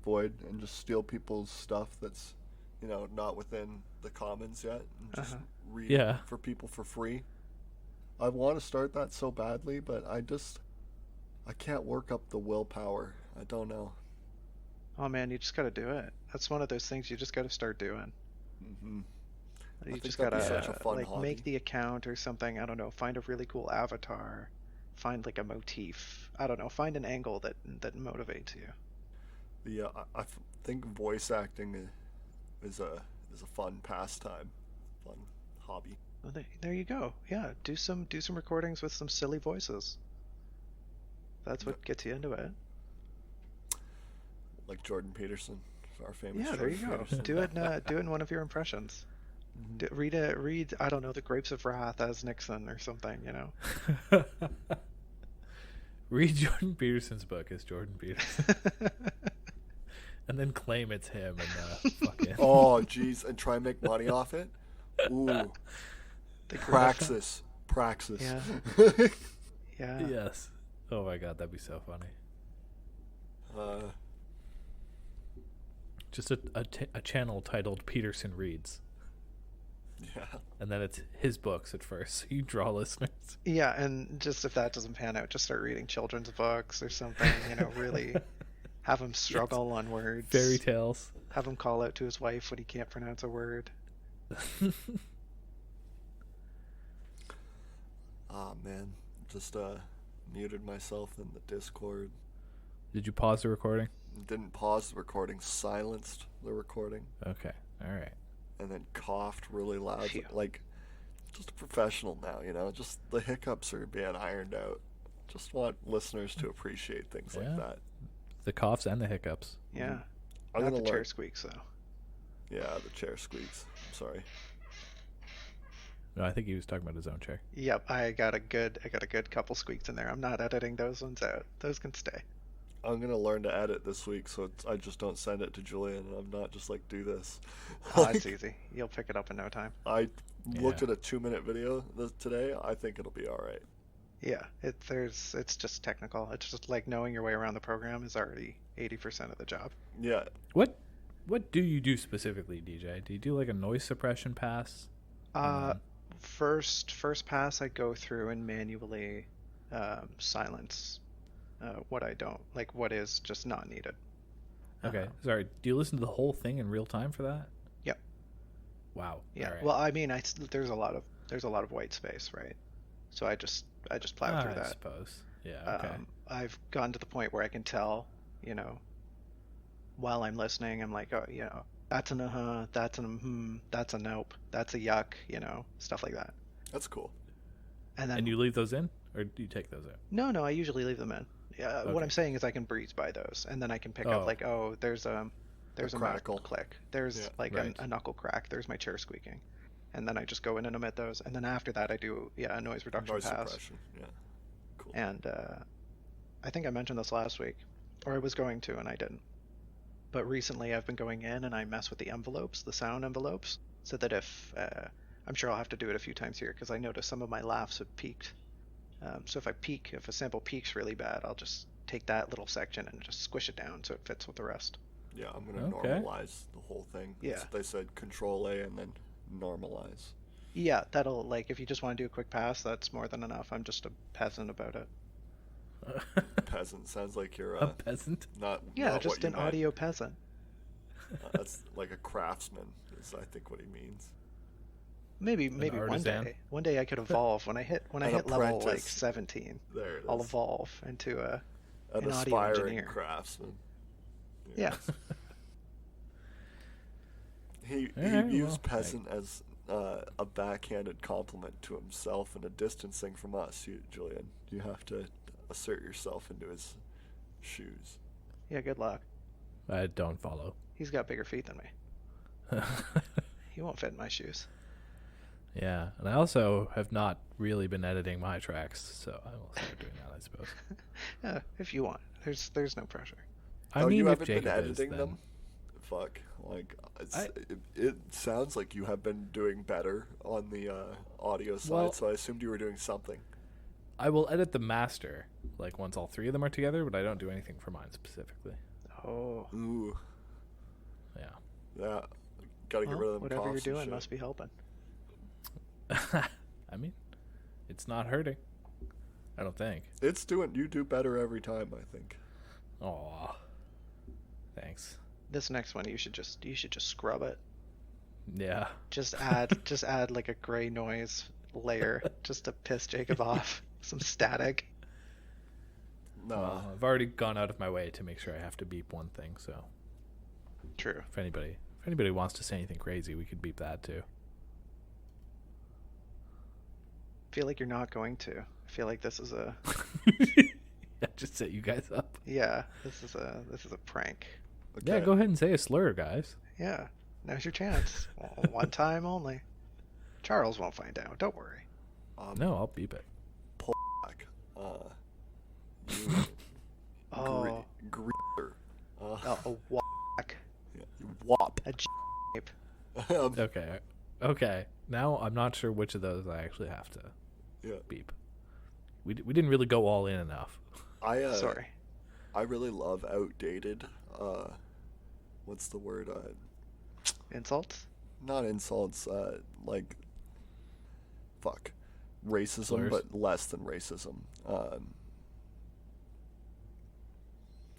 void and just steal people's stuff that's, you know, not within the commons yet, and just read for people for free. I want to start that so badly, but I can't work up the willpower. I don't know. Oh man, you just gotta do it. That's one of those things you just gotta start doing. Mm-hmm. You just gotta such a fun hobby. Make the account or something. I don't know. Find a really cool avatar. Find like a motif. I don't know. Find an angle that motivates you. I think voice acting is a fun pastime, fun hobby. Well, there you go. Yeah, do some recordings with some silly voices. That's what gets you into it. Like Jordan Peterson, our famous. Yeah, there you Jordan go. Peterson. Do it in one of your impressions. Read. I don't know, the Grapes of Wrath as Nixon or something. You know. Read Jordan Peterson's book as Jordan Peterson, and then claim it's him and fucking. Oh, jeez, and try and make money off it. Ooh, Praxis. Yeah. Yeah. Yes. Oh my god, that'd be so funny. Just a channel titled Peterson Reads. Yeah. And then it's his books at first, so you draw listeners. Yeah, and just if that doesn't pan out, just start reading children's books or something, you know, really have him struggle on words. Fairy tales. Have him call out to his wife when he can't pronounce a word. Ah, man. Just muted myself in the Discord. Did you pause the recording? Didn't pause the recording, silenced the recording. Okay, alright. And then coughed really loud. Phew. Like, just a professional now, you know? Just the hiccups are being ironed out. Just want listeners to appreciate things like that. The coughs and the hiccups. Yeah. I'm Not gonna the chair learn. squeaks, though. Yeah, the chair squeaks. I'm sorry. No, I think he was talking about his own chair. Yep, I got a good couple squeaks in there. I'm not editing those ones out. Those can stay. I'm gonna learn to edit this week, so I just don't send it to Julian. I'm not just like, do this. Oh, it's easy. You'll pick it up in no time. I looked at a 2-minute video today. I think it'll be all right. Yeah, it's just technical. It's just like knowing your way around the program is already 80% of the job. Yeah. What do you do specifically, DJ? Do you do like a noise suppression pass? First pass, I go through and manually silence what I don't like, what is just not needed. Okay, sorry. Do you listen to the whole thing in real time for that? Yep. Wow. Yeah. All right. Well, I mean, there's a lot of white space, right? So I just plow through that. I suppose. Yeah. Okay. I've gotten to the point where I can tell, you know, while I'm listening, I'm like, oh, you know, that's an that's an that's a nope, that's a yuck, you know, stuff like that. That's cool. And then And you leave those in, or do you take those out? no, I usually leave them in. Yeah. What Okay. I'm saying is I can breeze by those, and then I can pick up like, oh, there's a crackle. mouse click, there's like right. a knuckle crack, there's my chair squeaking, and then I just go in and omit those, and then after that I do a noise reduction Noise pass. suppression. Yeah. Cool. And I think I mentioned this last week, or I was going to, and I didn't. But recently I've been going in and I mess with the envelopes, the sound envelopes, so that if I'm sure I'll have to do it a few times here because I noticed some of my laughs have peaked. So if a sample peaks really bad, I'll just take that little section and just squish it down so it fits with the rest. Yeah, I'm gonna Okay. normalize the whole thing. Yeah. They said Control A and then normalize. Yeah, that'll, like, if you just want to do a quick pass, that's more than enough. I'm just a peasant about it. Peasant sounds like you're A peasant. not. Yeah, not just what you an meant. audio peasant. That's like a craftsman. Is I think what he means. Maybe one artisan. day. One day I could evolve. When I hit An level like apprentice. 17, There it is. I'll evolve into An an audio aspiring engineer. craftsman. Yeah. He Alright, used well, peasant as a backhanded compliment to himself and a distancing from us. Julian, you have to assert yourself into his shoes. Yeah, good luck. I don't follow. He's got bigger feet than me. He won't fit in my shoes. Yeah, and I also have not really been editing my tracks, so I will start doing that, I suppose. Yeah, if you want. There's no pressure. I oh, mean, you if haven't Jacob been is, editing then- them? Fuck. Like, it sounds like you have been doing better on the audio side, Well- so I assumed you were doing something. I will edit the master, like once all three of them are together, but I don't do anything for mine specifically. Oh. Ooh. Yeah. Yeah. Gotta get rid of them whatever you're coughs and doing shit. must be helping. I mean, it's not hurting. I don't think. You do better every time, I think. Aw. Thanks. This next one you should just scrub it. Yeah. Just add like a gray noise layer just to piss Jacob off. Some static. No. Well, I've already gone out of my way to make sure I have to beep one thing, so True. if anybody wants to say anything crazy, we could beep that too. feel like you're not going to. I feel like this is a Yeah, just set you guys up. this is a prank. Okay. Yeah, go ahead and say a slur, guys. Yeah, now's your chance. One time only. Charles won't find out. Don't worry. No, I'll beep it. Back. You Oh, greaser. a whack, Yeah, you wop. a jape. Okay. Now I'm not sure which of those I actually have to Yeah. beep. We didn't really go all in enough. Sorry. I really love outdated. What's the word? Insults? Not insults. Like, fuck, racism, Slurs? but less than racism.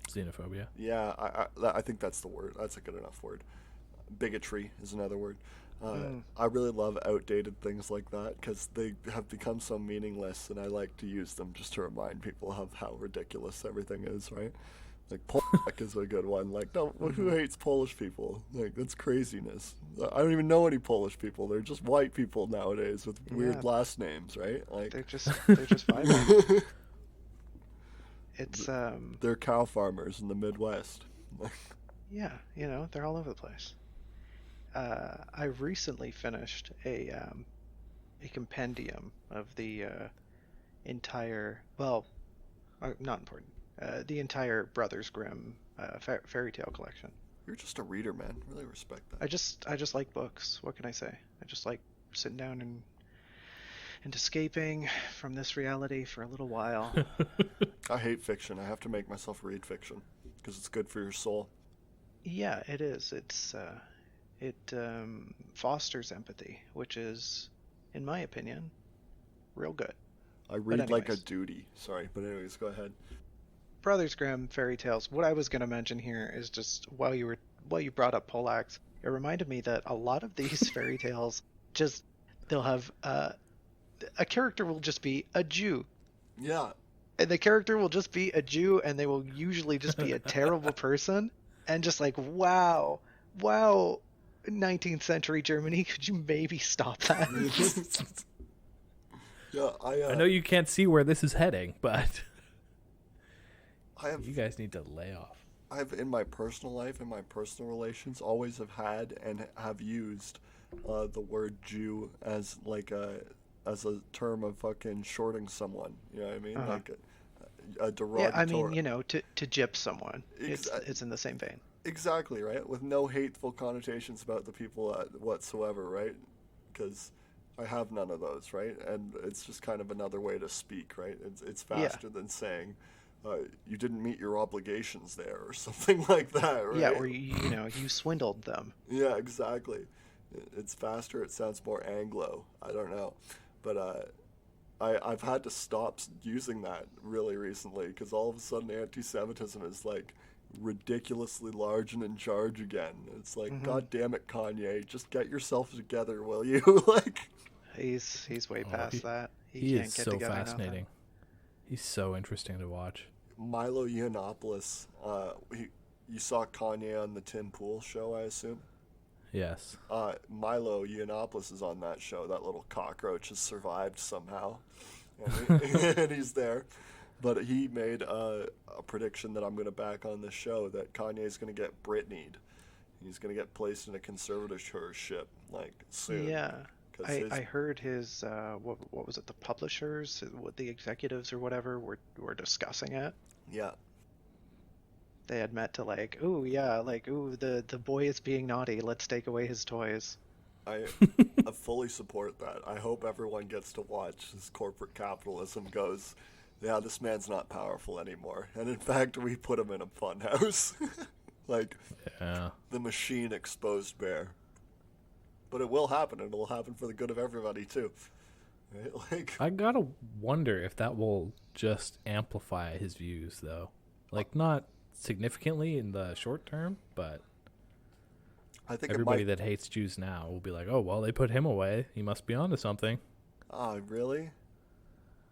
Xenophobia. Yeah, I think that's the word. That's a good enough word. Bigotry is another word. I really love outdated things like that because they have become so meaningless, and I like to use them just to remind people of how ridiculous everything is, right? Like, Polak is a good one. Like, no, who hates Polish people? Like, that's craziness. I don't even know any Polish people. They're just white people nowadays with weird last names, right? Like, They're just vibing. It's they're cow farmers in the Midwest. yeah, they're all over the place. I recently finished a compendium of the entire, well, not important, the entire Brothers Grimm fairy tale collection. You're just a reader, man. Really respect that. I just like books. What can I say? I just like sitting down and escaping from this reality for a little while. I hate fiction. I have to make myself read fiction because it's good for your soul. Yeah, it is. It fosters empathy, which is, in my opinion, real good. I read like a anyways. duty. Sorry, but anyways, go ahead. Brothers Grimm fairy tales. What I was going to mention here is just while you brought up Polacks, it reminded me that a lot of these fairy tales they'll have a character will just be a Jew. Yeah. And the character will just be a Jew, and they will usually just be a terrible person. And just like, wow, 19th century Germany, could you maybe stop that? Yeah, I know you can't see where this is heading, but you you guys need to lay off. I have in my personal life, in my personal relations, always have had and have used the word Jew as like as a term of fucking shorting someone. You know what I mean? Uh-huh. Like a derogatory. Yeah, I mean, to gyp someone, it's in the same vein. Exactly, right? With no hateful connotations about the people whatsoever, right? Because I have none of those, right? And it's just kind of another way to speak, right? It's faster than saying you didn't meet your obligations there or something like that, right? Yeah, or you swindled them. Yeah, exactly. It's faster. It sounds more Anglo. I don't know, but I've had to stop using that really recently because all of a sudden anti-Semitism is like ridiculously large and in charge again. It's like, God damn it, Kanye, just get yourself together, will you? Like, He's way past that. He can't is get so together fascinating. He's so interesting to watch. Milo Yiannopoulos. You saw Kanye on the Tim Pool show, I assume. Yes. Milo Yiannopoulos is on that show. That little cockroach has survived somehow, and he's there. But he made a prediction that I'm going to back on this show that Kanye's going to get Britney'd. He's going to get placed in a conservatorship like soon. Yeah. I heard his what was it, the publishers, what the executives or whatever were discussing it. Yeah. They had met to the boy is being naughty, let's take away his toys. I fully support that. I hope everyone gets to watch as corporate capitalism goes, yeah, this man's not powerful anymore. And in fact, we put him in a funhouse. Like, the machine exposed bare. But it will happen, and it will happen for the good of everybody, too. Right? Like, I gotta wonder if that will just amplify his views, though. Like, not significantly in the short term, but I think everybody that hates Jews now will be like, oh, well, they put him away. He must be onto something. Oh, really?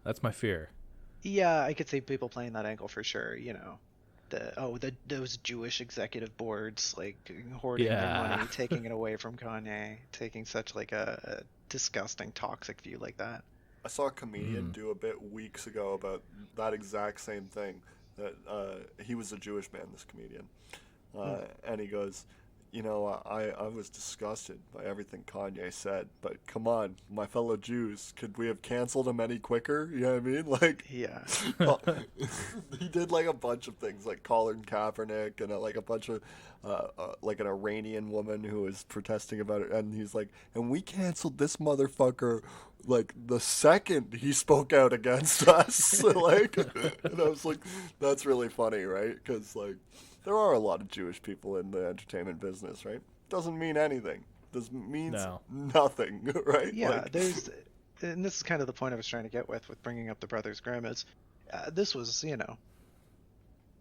That's my fear. Yeah, I could see people playing that angle for sure, those Jewish executive boards, like, hoarding their money, taking it away from Kanye, taking such, like, a disgusting, toxic view like that. I saw a comedian do a bit weeks ago about that exact same thing. That he was a Jewish man, this comedian, and he goes, I was disgusted by everything Kanye said, but come on, my fellow Jews, could we have canceled him any quicker? You know what I mean? Like, Yeah. he did like a bunch of things, like Colin Kaepernick and like a bunch of, like an Iranian woman who was protesting about it, and he's like, and we canceled this motherfucker like the second he spoke out against us. Like, and I was like, that's really funny, right? Because like, there are a lot of Jewish people in the entertainment business, right? Doesn't mean anything. This means nothing, right? Yeah, like, and this is kind of the point I was trying to get with bringing up the Brothers Grimm is, this was,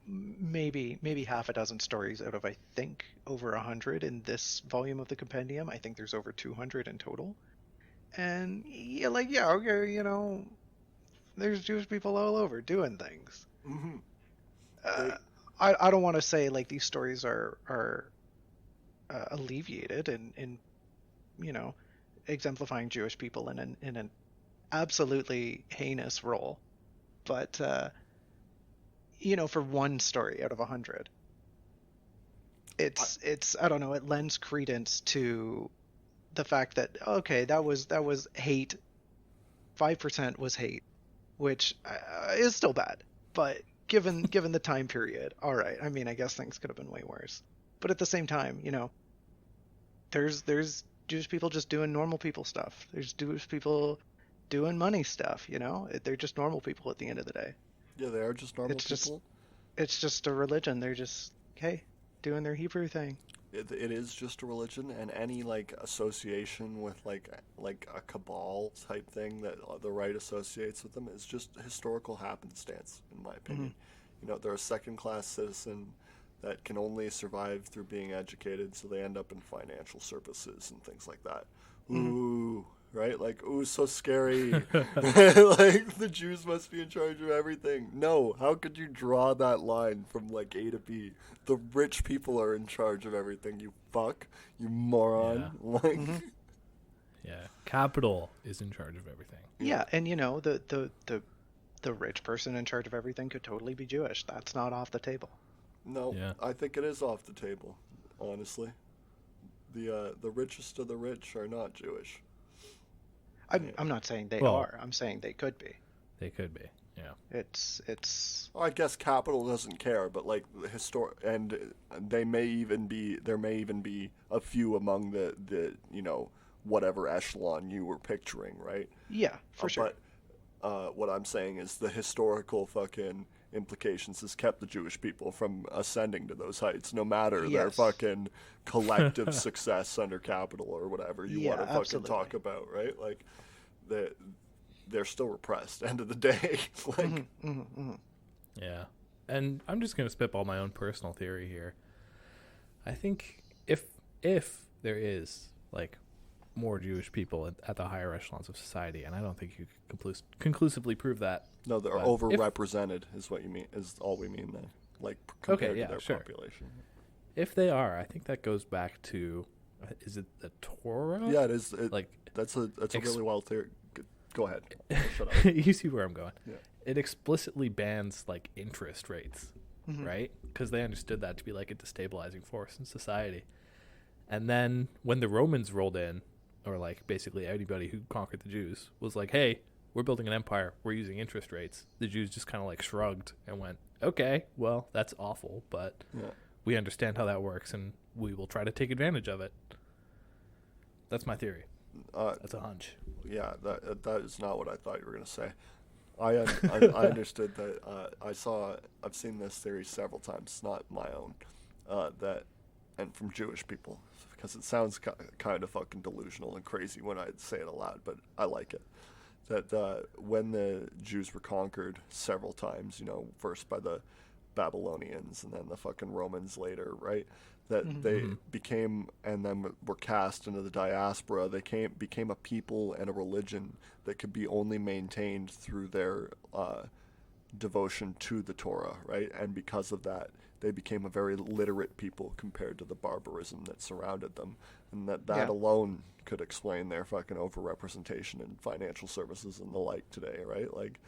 maybe half a dozen stories out of, I think, over 100 in this volume of the compendium. I think there's over 200 in total. And okay, there's Jewish people all over doing things. mm-hmm. I don't want to say like these stories are alleviated in exemplifying Jewish people in an absolutely heinous role, but for one story out of 100, it's I don't know, it lends credence to the fact that okay, that was hate. 5% was hate, which is still bad, but given the time period, all right. I mean, I guess things could have been way worse. But at the same time, there's Jewish people just doing normal people stuff. There's Jewish people doing money stuff, They're just normal people at the end of the day. Yeah, they are just normal people. It's just a religion. They're just, doing their Hebrew thing. It is just a religion, and any like association with like a cabal type thing that the right associates with them is just historical happenstance, in my opinion. They're a second-class citizen that can only survive through being educated, so they end up in financial services and things like that. Ooh, right? Like, ooh, so scary. Like, the Jews must be in charge of everything. No, how could you draw that line from, like, A to B? The rich people are in charge of everything, you fuck. You moron. Yeah. Like, yeah. Capital is in charge of everything. Yeah, and, the rich person in charge of everything could totally be Jewish. That's not off the table. No, I think it is off the table, honestly. The richest of the rich are not Jewish. I'm not saying they are. I'm saying they could be. They could be. Yeah. It's. Well, I guess capital doesn't care, but like and there may even be a few among the whatever echelon you were picturing, right? Yeah, for sure. But what I'm saying is the historical fucking implications has kept the Jewish people from ascending to those heights, no matter their fucking collective success under capital or whatever you want to fucking talk about, right? Like, they're still repressed. End of the day, like. Yeah, and I'm just gonna spitball my own personal theory here. I think if there is like more Jewish people at the higher echelons of society, and I don't think you can conclusively prove that. No, they're overrepresented is what you mean, is all we mean then. Like, compared to their population. If they are, I think that goes back to, is it the Torah? Yeah, it is. That's a really wild theory. Go ahead. Shut up. You see where I'm going. Yeah. It explicitly bans like interest rates, right? Because they understood that to be like a destabilizing force in society. And then when the Romans rolled in, or like basically anybody who conquered the Jews was like, hey, we're building an empire, we're using interest rates. The Jews just kind of like shrugged and went, okay, well, that's awful, but we understand how that works and we will try to take advantage of it. That's my theory. That's a hunch. Yeah, that is not what I thought you were going to say. I understood that. I've seen this theory several times. It's not my own. And from Jewish people, because it sounds kind of fucking delusional and crazy when I say it aloud, but I like it. That when the Jews were conquered several times, first by the Babylonians and then the fucking Romans later, right? That they became, and then were cast into the diaspora. They became a people and a religion that could be only maintained through their devotion to the Torah, right? And because of that, they became a very literate people compared to the barbarism that surrounded them. And that alone could explain their fucking overrepresentation in financial services and the like today, right? Like,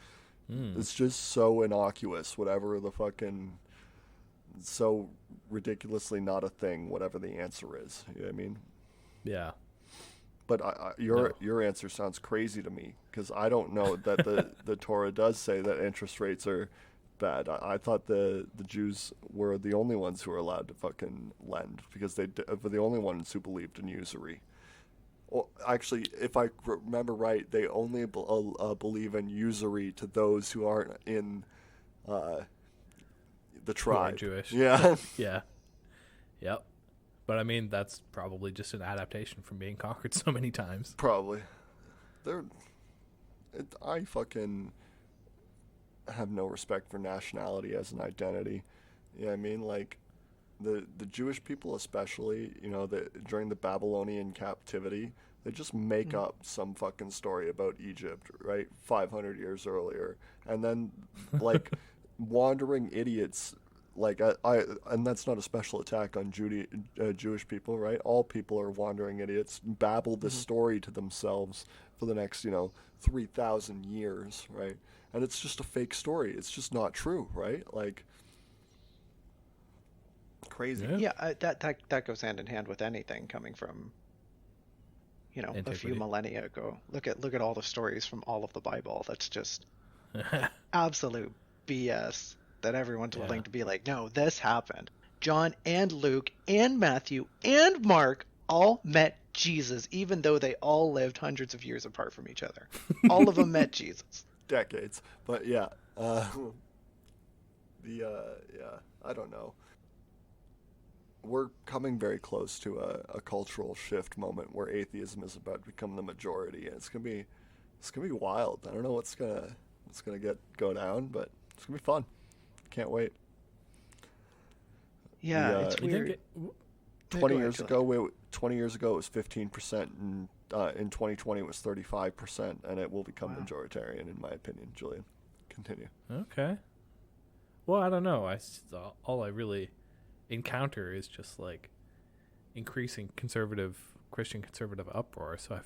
it's just so innocuous, whatever the fucking, so ridiculously not a thing, whatever the answer is. You know what I mean? Yeah. But your answer sounds crazy to me, because I don't know that the Torah does say that interest rates are bad. I thought the Jews were the only ones who were allowed to fucking lend, because they were the only ones who believed in usury. Well, actually, if I remember right, they only believe in usury to those who aren't in the tribe. Who are Jewish. Yeah. Yeah. Yep. But I mean, that's probably just an adaptation from being conquered so many times. Probably. I fucking have no respect for nationality as an identity. You know what I mean? Like, the Jewish people especially, you know, during the Babylonian captivity, they just make up some fucking story about Egypt, right? 500 years earlier. And then, like, wandering idiots, like, and that's not a special attack on Jewish people, right? All people are wandering idiots, babble this story to themselves for the next, 3,000 years, right? And it's just a fake story. It's just not true, right? Like, crazy. Yeah, that goes hand in hand with anything coming from, a few millennia ago. Look at all the stories from all of the Bible. That's just absolute BS that everyone's willing to be like, no, this happened. John and Luke and Matthew and Mark all met Jesus, even though they all lived hundreds of years apart from each other. All of them met Jesus. Decades. But yeah, I don't know. We're coming very close to a cultural shift moment where atheism is about to become the majority, and it's gonna be wild. I don't know what's gonna go down, but it's gonna be fun. Can't wait. Yeah, it's weird. 20 years ago it was 15%, and in 2020 it was 35%, and it will become majoritarian, in my opinion. Julian, continue. Okay. Well, I don't know. All I really encounter is just like increasing Christian conservative uproar. So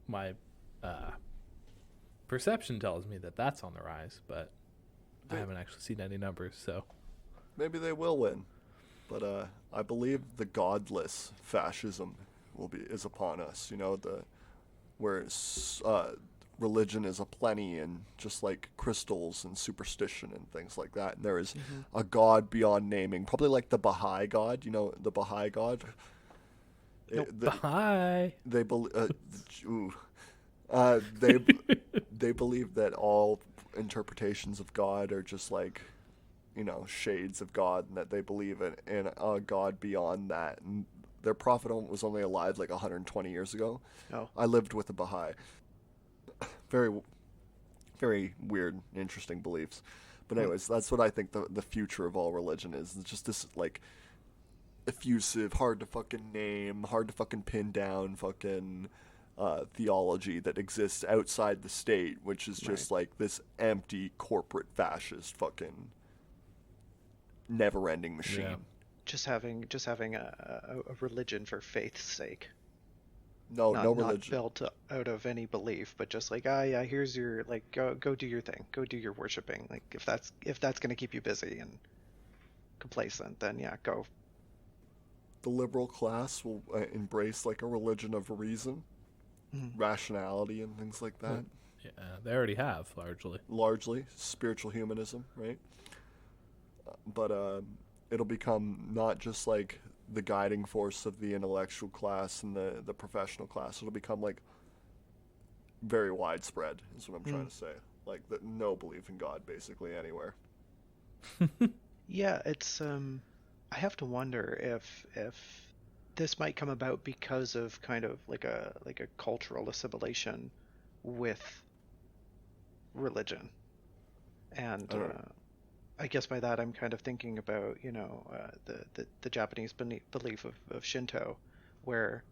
my perception tells me that that's on the rise, but I haven't actually seen any numbers. So maybe they will win. But I believe the godless fascism is upon us. Where religion is aplenty and just like crystals and superstition and things like that. And there is a god beyond naming, probably like the Baha'i god. The Baha'i god. Baha'i. They they believe that all interpretations of God are just like, shades of God, and that they believe in a God beyond that. And their prophet was only alive like 120 years ago. Oh. I lived with a Baha'i. Very, very weird, interesting beliefs. But anyways, that's what I think the future of all religion is. It's just this like effusive, hard to fucking name, hard to fucking pin down fucking theology that exists outside the state, which is just like this empty corporate fascist fucking never-ending machine. Yeah. Just having a religion for faith's sake. No religion. Not built out of any belief, but just like, here's your, like, go do your thing, go do your worshiping. Like, if that's gonna keep you busy and complacent, then yeah, go. The liberal class will embrace like a religion of reason, rationality, and things like that. Yeah, they already have Largely spiritual humanism, right? But it'll become not just like the guiding force of the intellectual class and the professional class. It'll become like very widespread, is what I'm trying to say. Like, no belief in God basically anywhere. Yeah, it's I have to wonder if this might come about because of kind of like a cultural assimilation with religion. And I guess by that I'm kind of thinking about, the Japanese belief of Shinto, where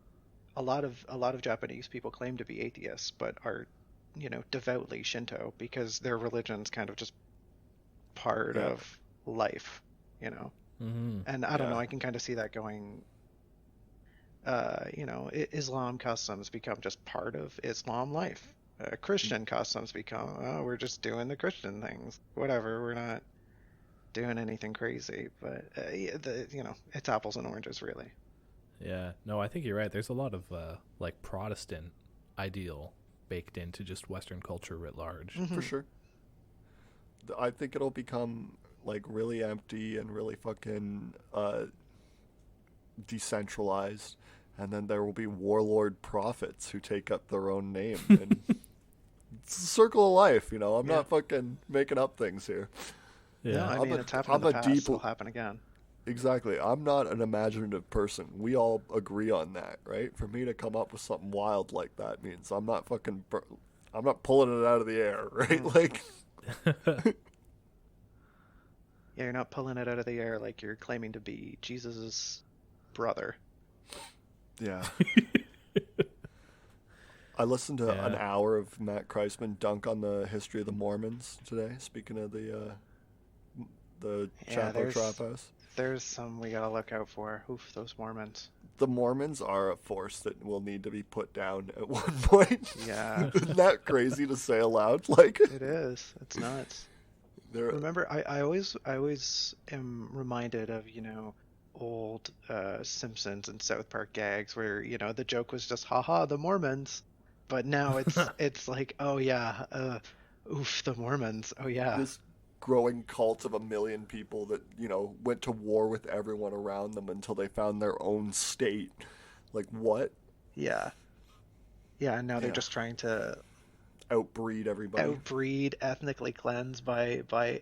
a lot of Japanese people claim to be atheists, but are, devoutly Shinto because their religion's kind of just part of life, And I don't know, I can kind of see that going Islam customs become just part of Islam life. Christian customs become, oh, we're just doing the Christian things. Whatever, we're not doing anything crazy. But it's apples and oranges, really. Yeah, no, I think you're right. There's a lot of like Protestant ideal baked into just Western culture writ large. Mm-hmm. For sure. I think it'll become like really empty and really fucking decentralized, and then there will be warlord prophets who take up their own name. And it's the circle of life, you know. I'm not fucking making up things here. Yeah, No, I mean, it's happened in the past. It'll happen again. Exactly. I'm not an imaginative person. We all agree on that, right? For me to come up with something wild like that means I'm not pulling it out of the air, right? Like, Yeah, you're not pulling it out of the air like you're claiming to be Jesus's brother. yeah. I listened to an hour of Matt Kreisman dunk on the history of the Mormons today. Speaking of the Chapo Trap House. There's some we gotta look out for. Oof, those Mormons. The Mormons are a force that will need to be put down at one point. Yeah. Isn't that crazy to say aloud? Like, it is. It's nuts. Remember, I always am reminded of, old Simpsons and South Park gags where, the joke was just, haha, the Mormons. But now it's like, oh yeah, oof, the Mormons. Oh yeah. This growing cult of 1 million people that, went to war with everyone around them until they found their own state. Like, what? Yeah. Yeah, and now they're just trying to outbreed everybody. Outbreed, ethnically cleanse by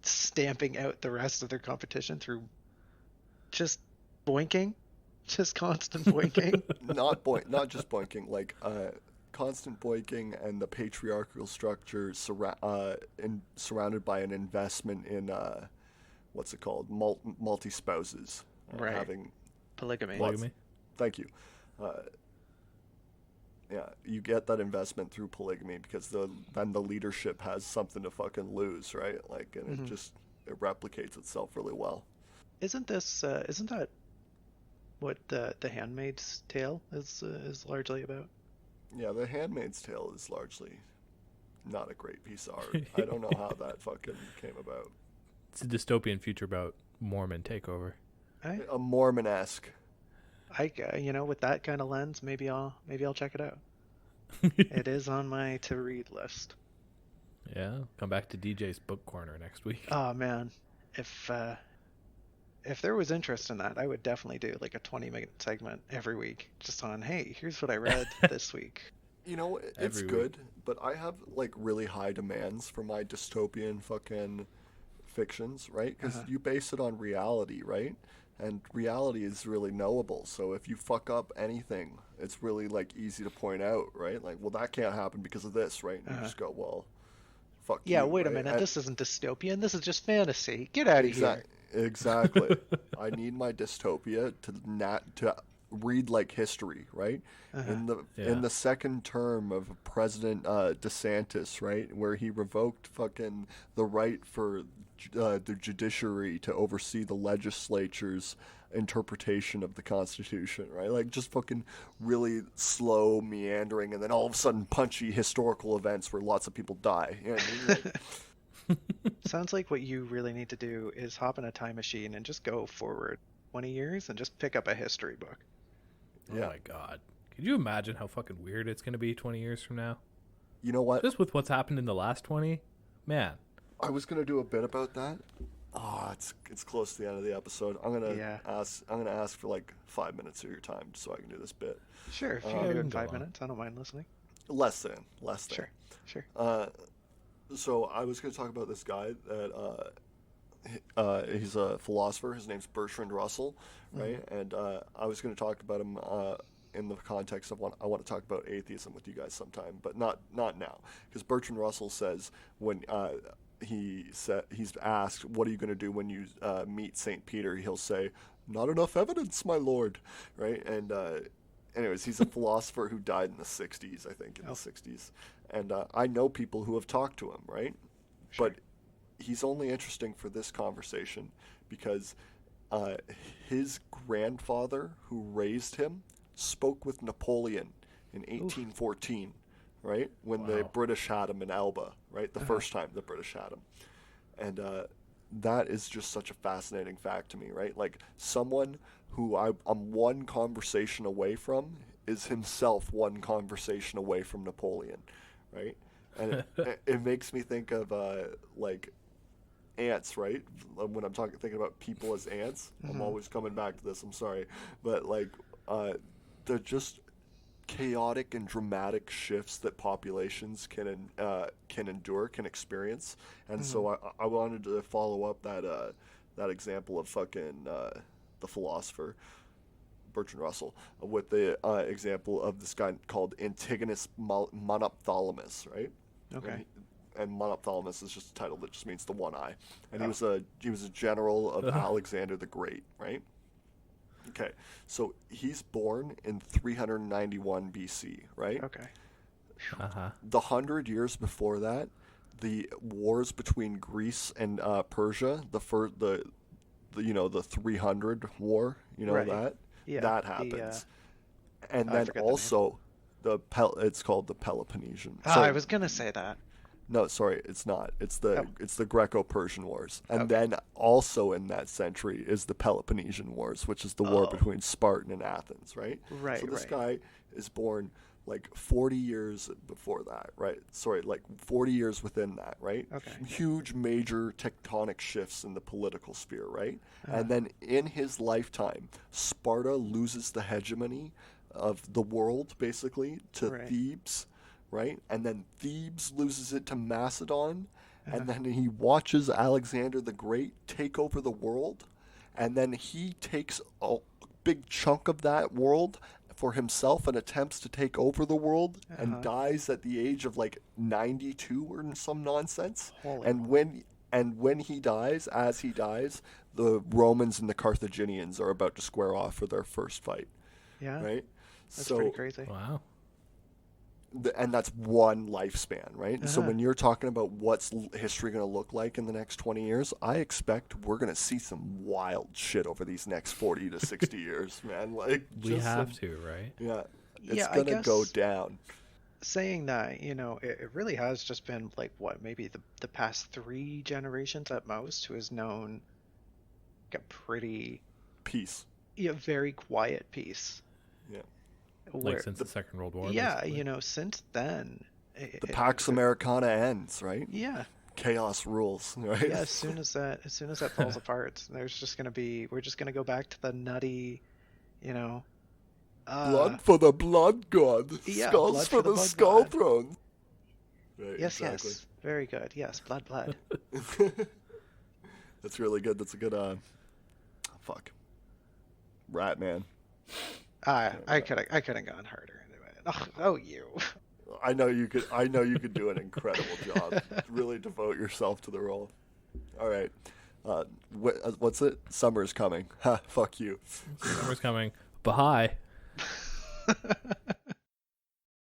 stamping out the rest of their competition through just boinking. Just constant boinking. Not just boinking, like constant boinking and the patriarchal structure surrounded by an investment in what's it called, multi-spouses, right? Having polygamy. Thank you. Yeah, you get that investment through polygamy because then the leadership has something to fucking lose, right? Like, and it replicates itself really well. Isn't that what the Handmaid's Tale is largely about? Yeah, The Handmaid's Tale is largely not a great piece of art. I don't know how that fucking came about. It's a dystopian future about Mormon takeover. A Mormon-esque. With that kind of lens, maybe I'll check it out. It is on my to-read list. Yeah, come back to DJ's book corner next week. Oh man, if there was interest in that, I would definitely do like a 20-minute segment every week, just on, hey, here's what I read this week. It's good, but I have like really high demands for my dystopian fucking fictions, right? Because you base it on reality, right? And reality is really knowable. So if you fuck up anything, it's really like easy to point out, right? Like, well, that can't happen because of this, right? And you just go, well, fuck you. Yeah, wait a right? minute. This isn't dystopian. This is just fantasy. Get out of here. Exactly. I need my dystopia to read like history, right? In the second term of President DeSantis, right, where he revoked fucking the right for the judiciary to oversee the legislature's interpretation of the Constitution, right? Like, just fucking really slow, meandering, and then all of a sudden punchy historical events where lots of people die. You know what I mean? Like, sounds like what you really need to do is hop in a time machine and just go forward 20 years and just pick up a history book. Oh my god. Could you imagine how fucking weird it's going to be 20 years from now? You know what? Just with what's happened in the last 20? Man. I was going to do a bit about that. It's close to the end of the episode. I'm going to ask for like 5 minutes of your time so I can do this bit. Sure, if you can do it in 5 minutes, I don't mind listening. Less than. Sure. So I was going to talk about this guy that he's a philosopher. His name's Bertrand Russell, right? And I was going to talk about him in the context of I want to talk about atheism with you guys sometime, but not now, because Bertrand Russell says when he's asked, "What are you going to do when you meet Saint Peter?" He'll say, "Not enough evidence, my lord," right? And anyways, he's a philosopher who died in the 60s, I think, the 60s. And I know people who have talked to him, right? Sure. But he's only interesting for this conversation because his grandfather, who raised him, spoke with Napoleon in 1814, right? When the British had him in Elba, right? The first time the British had him. And that is just such a fascinating fact to me, right? Like, someone who I'm one conversation away from is himself one conversation away from Napoleon, right? And it makes me think of, like, ants, right? When I'm thinking about people as ants, I'm always coming back to this, I'm sorry. But, like, they're just chaotic and dramatic shifts that populations can endure, can experience. And so I wanted to follow up that example of fucking the philosopher Bertrand Russell with the example of this guy called Antigonus Monophthalmus, right? Okay. And Monophthalmus is just a title that just means the one eye. And he was a general of Alexander the Great, right? Okay, so he's born in 391 BC, right? Okay. The 100 years before that, the wars between Greece and Persia, the 300 war, Right. that? Yeah, that the, happens. And I then forget the also, it's called the Peloponnesian. I was gonna say that. No, sorry, it's not. It's the Greco-Persian Wars. And Okay. then also in that century is the Peloponnesian Wars, which is the war between Spartan and Athens, right? Right, So this right. guy is born like 40 years before that, right? Sorry, like 40 years within that, right? Okay. Huge major tectonic shifts in the political sphere, right? And then in his lifetime, Sparta loses the hegemony of the world, basically, to Right. Thebes, right? And then Thebes loses it to Macedon, and then he watches Alexander the Great take over the world, and then he takes a big chunk of that world for himself and attempts to take over the world and dies at the age of like 92 or some nonsense. Holy And when he dies, as he dies, the Romans and the Carthaginians are about to square off for their first fight, Yeah. right? That's pretty crazy. Wow. And that's one lifespan, right? So when you're talking about what's history going to look like in the next 20 years, I expect we're going to see some wild shit over these next 40 to 60 years, man. Like, We have to, right? Yeah. It's Yeah, I going to go guess- down. Saying that, it really has just been like what, maybe the past 3 generations at most who has known like a pretty, Peace. very quiet peace. Yeah. Like since the Second World War. Yeah, basically. since then. The Pax Americana ends, right? Yeah. Chaos rules, right? Yeah, as soon as that falls apart, we're just gonna go back to the nutty, Blood for the blood god. Yeah, Skulls blood for for the the blood skull god. throne. Right, Yes, exactly. yes. Very good. Yes, blood. That's really good. That's a good, fuck. Rat man. I could have gone harder. Oh, you. I know you could do an incredible job. Really devote yourself to the role. All right. What's it? Summer's coming. Ha, fuck you. Summer's coming. Bye.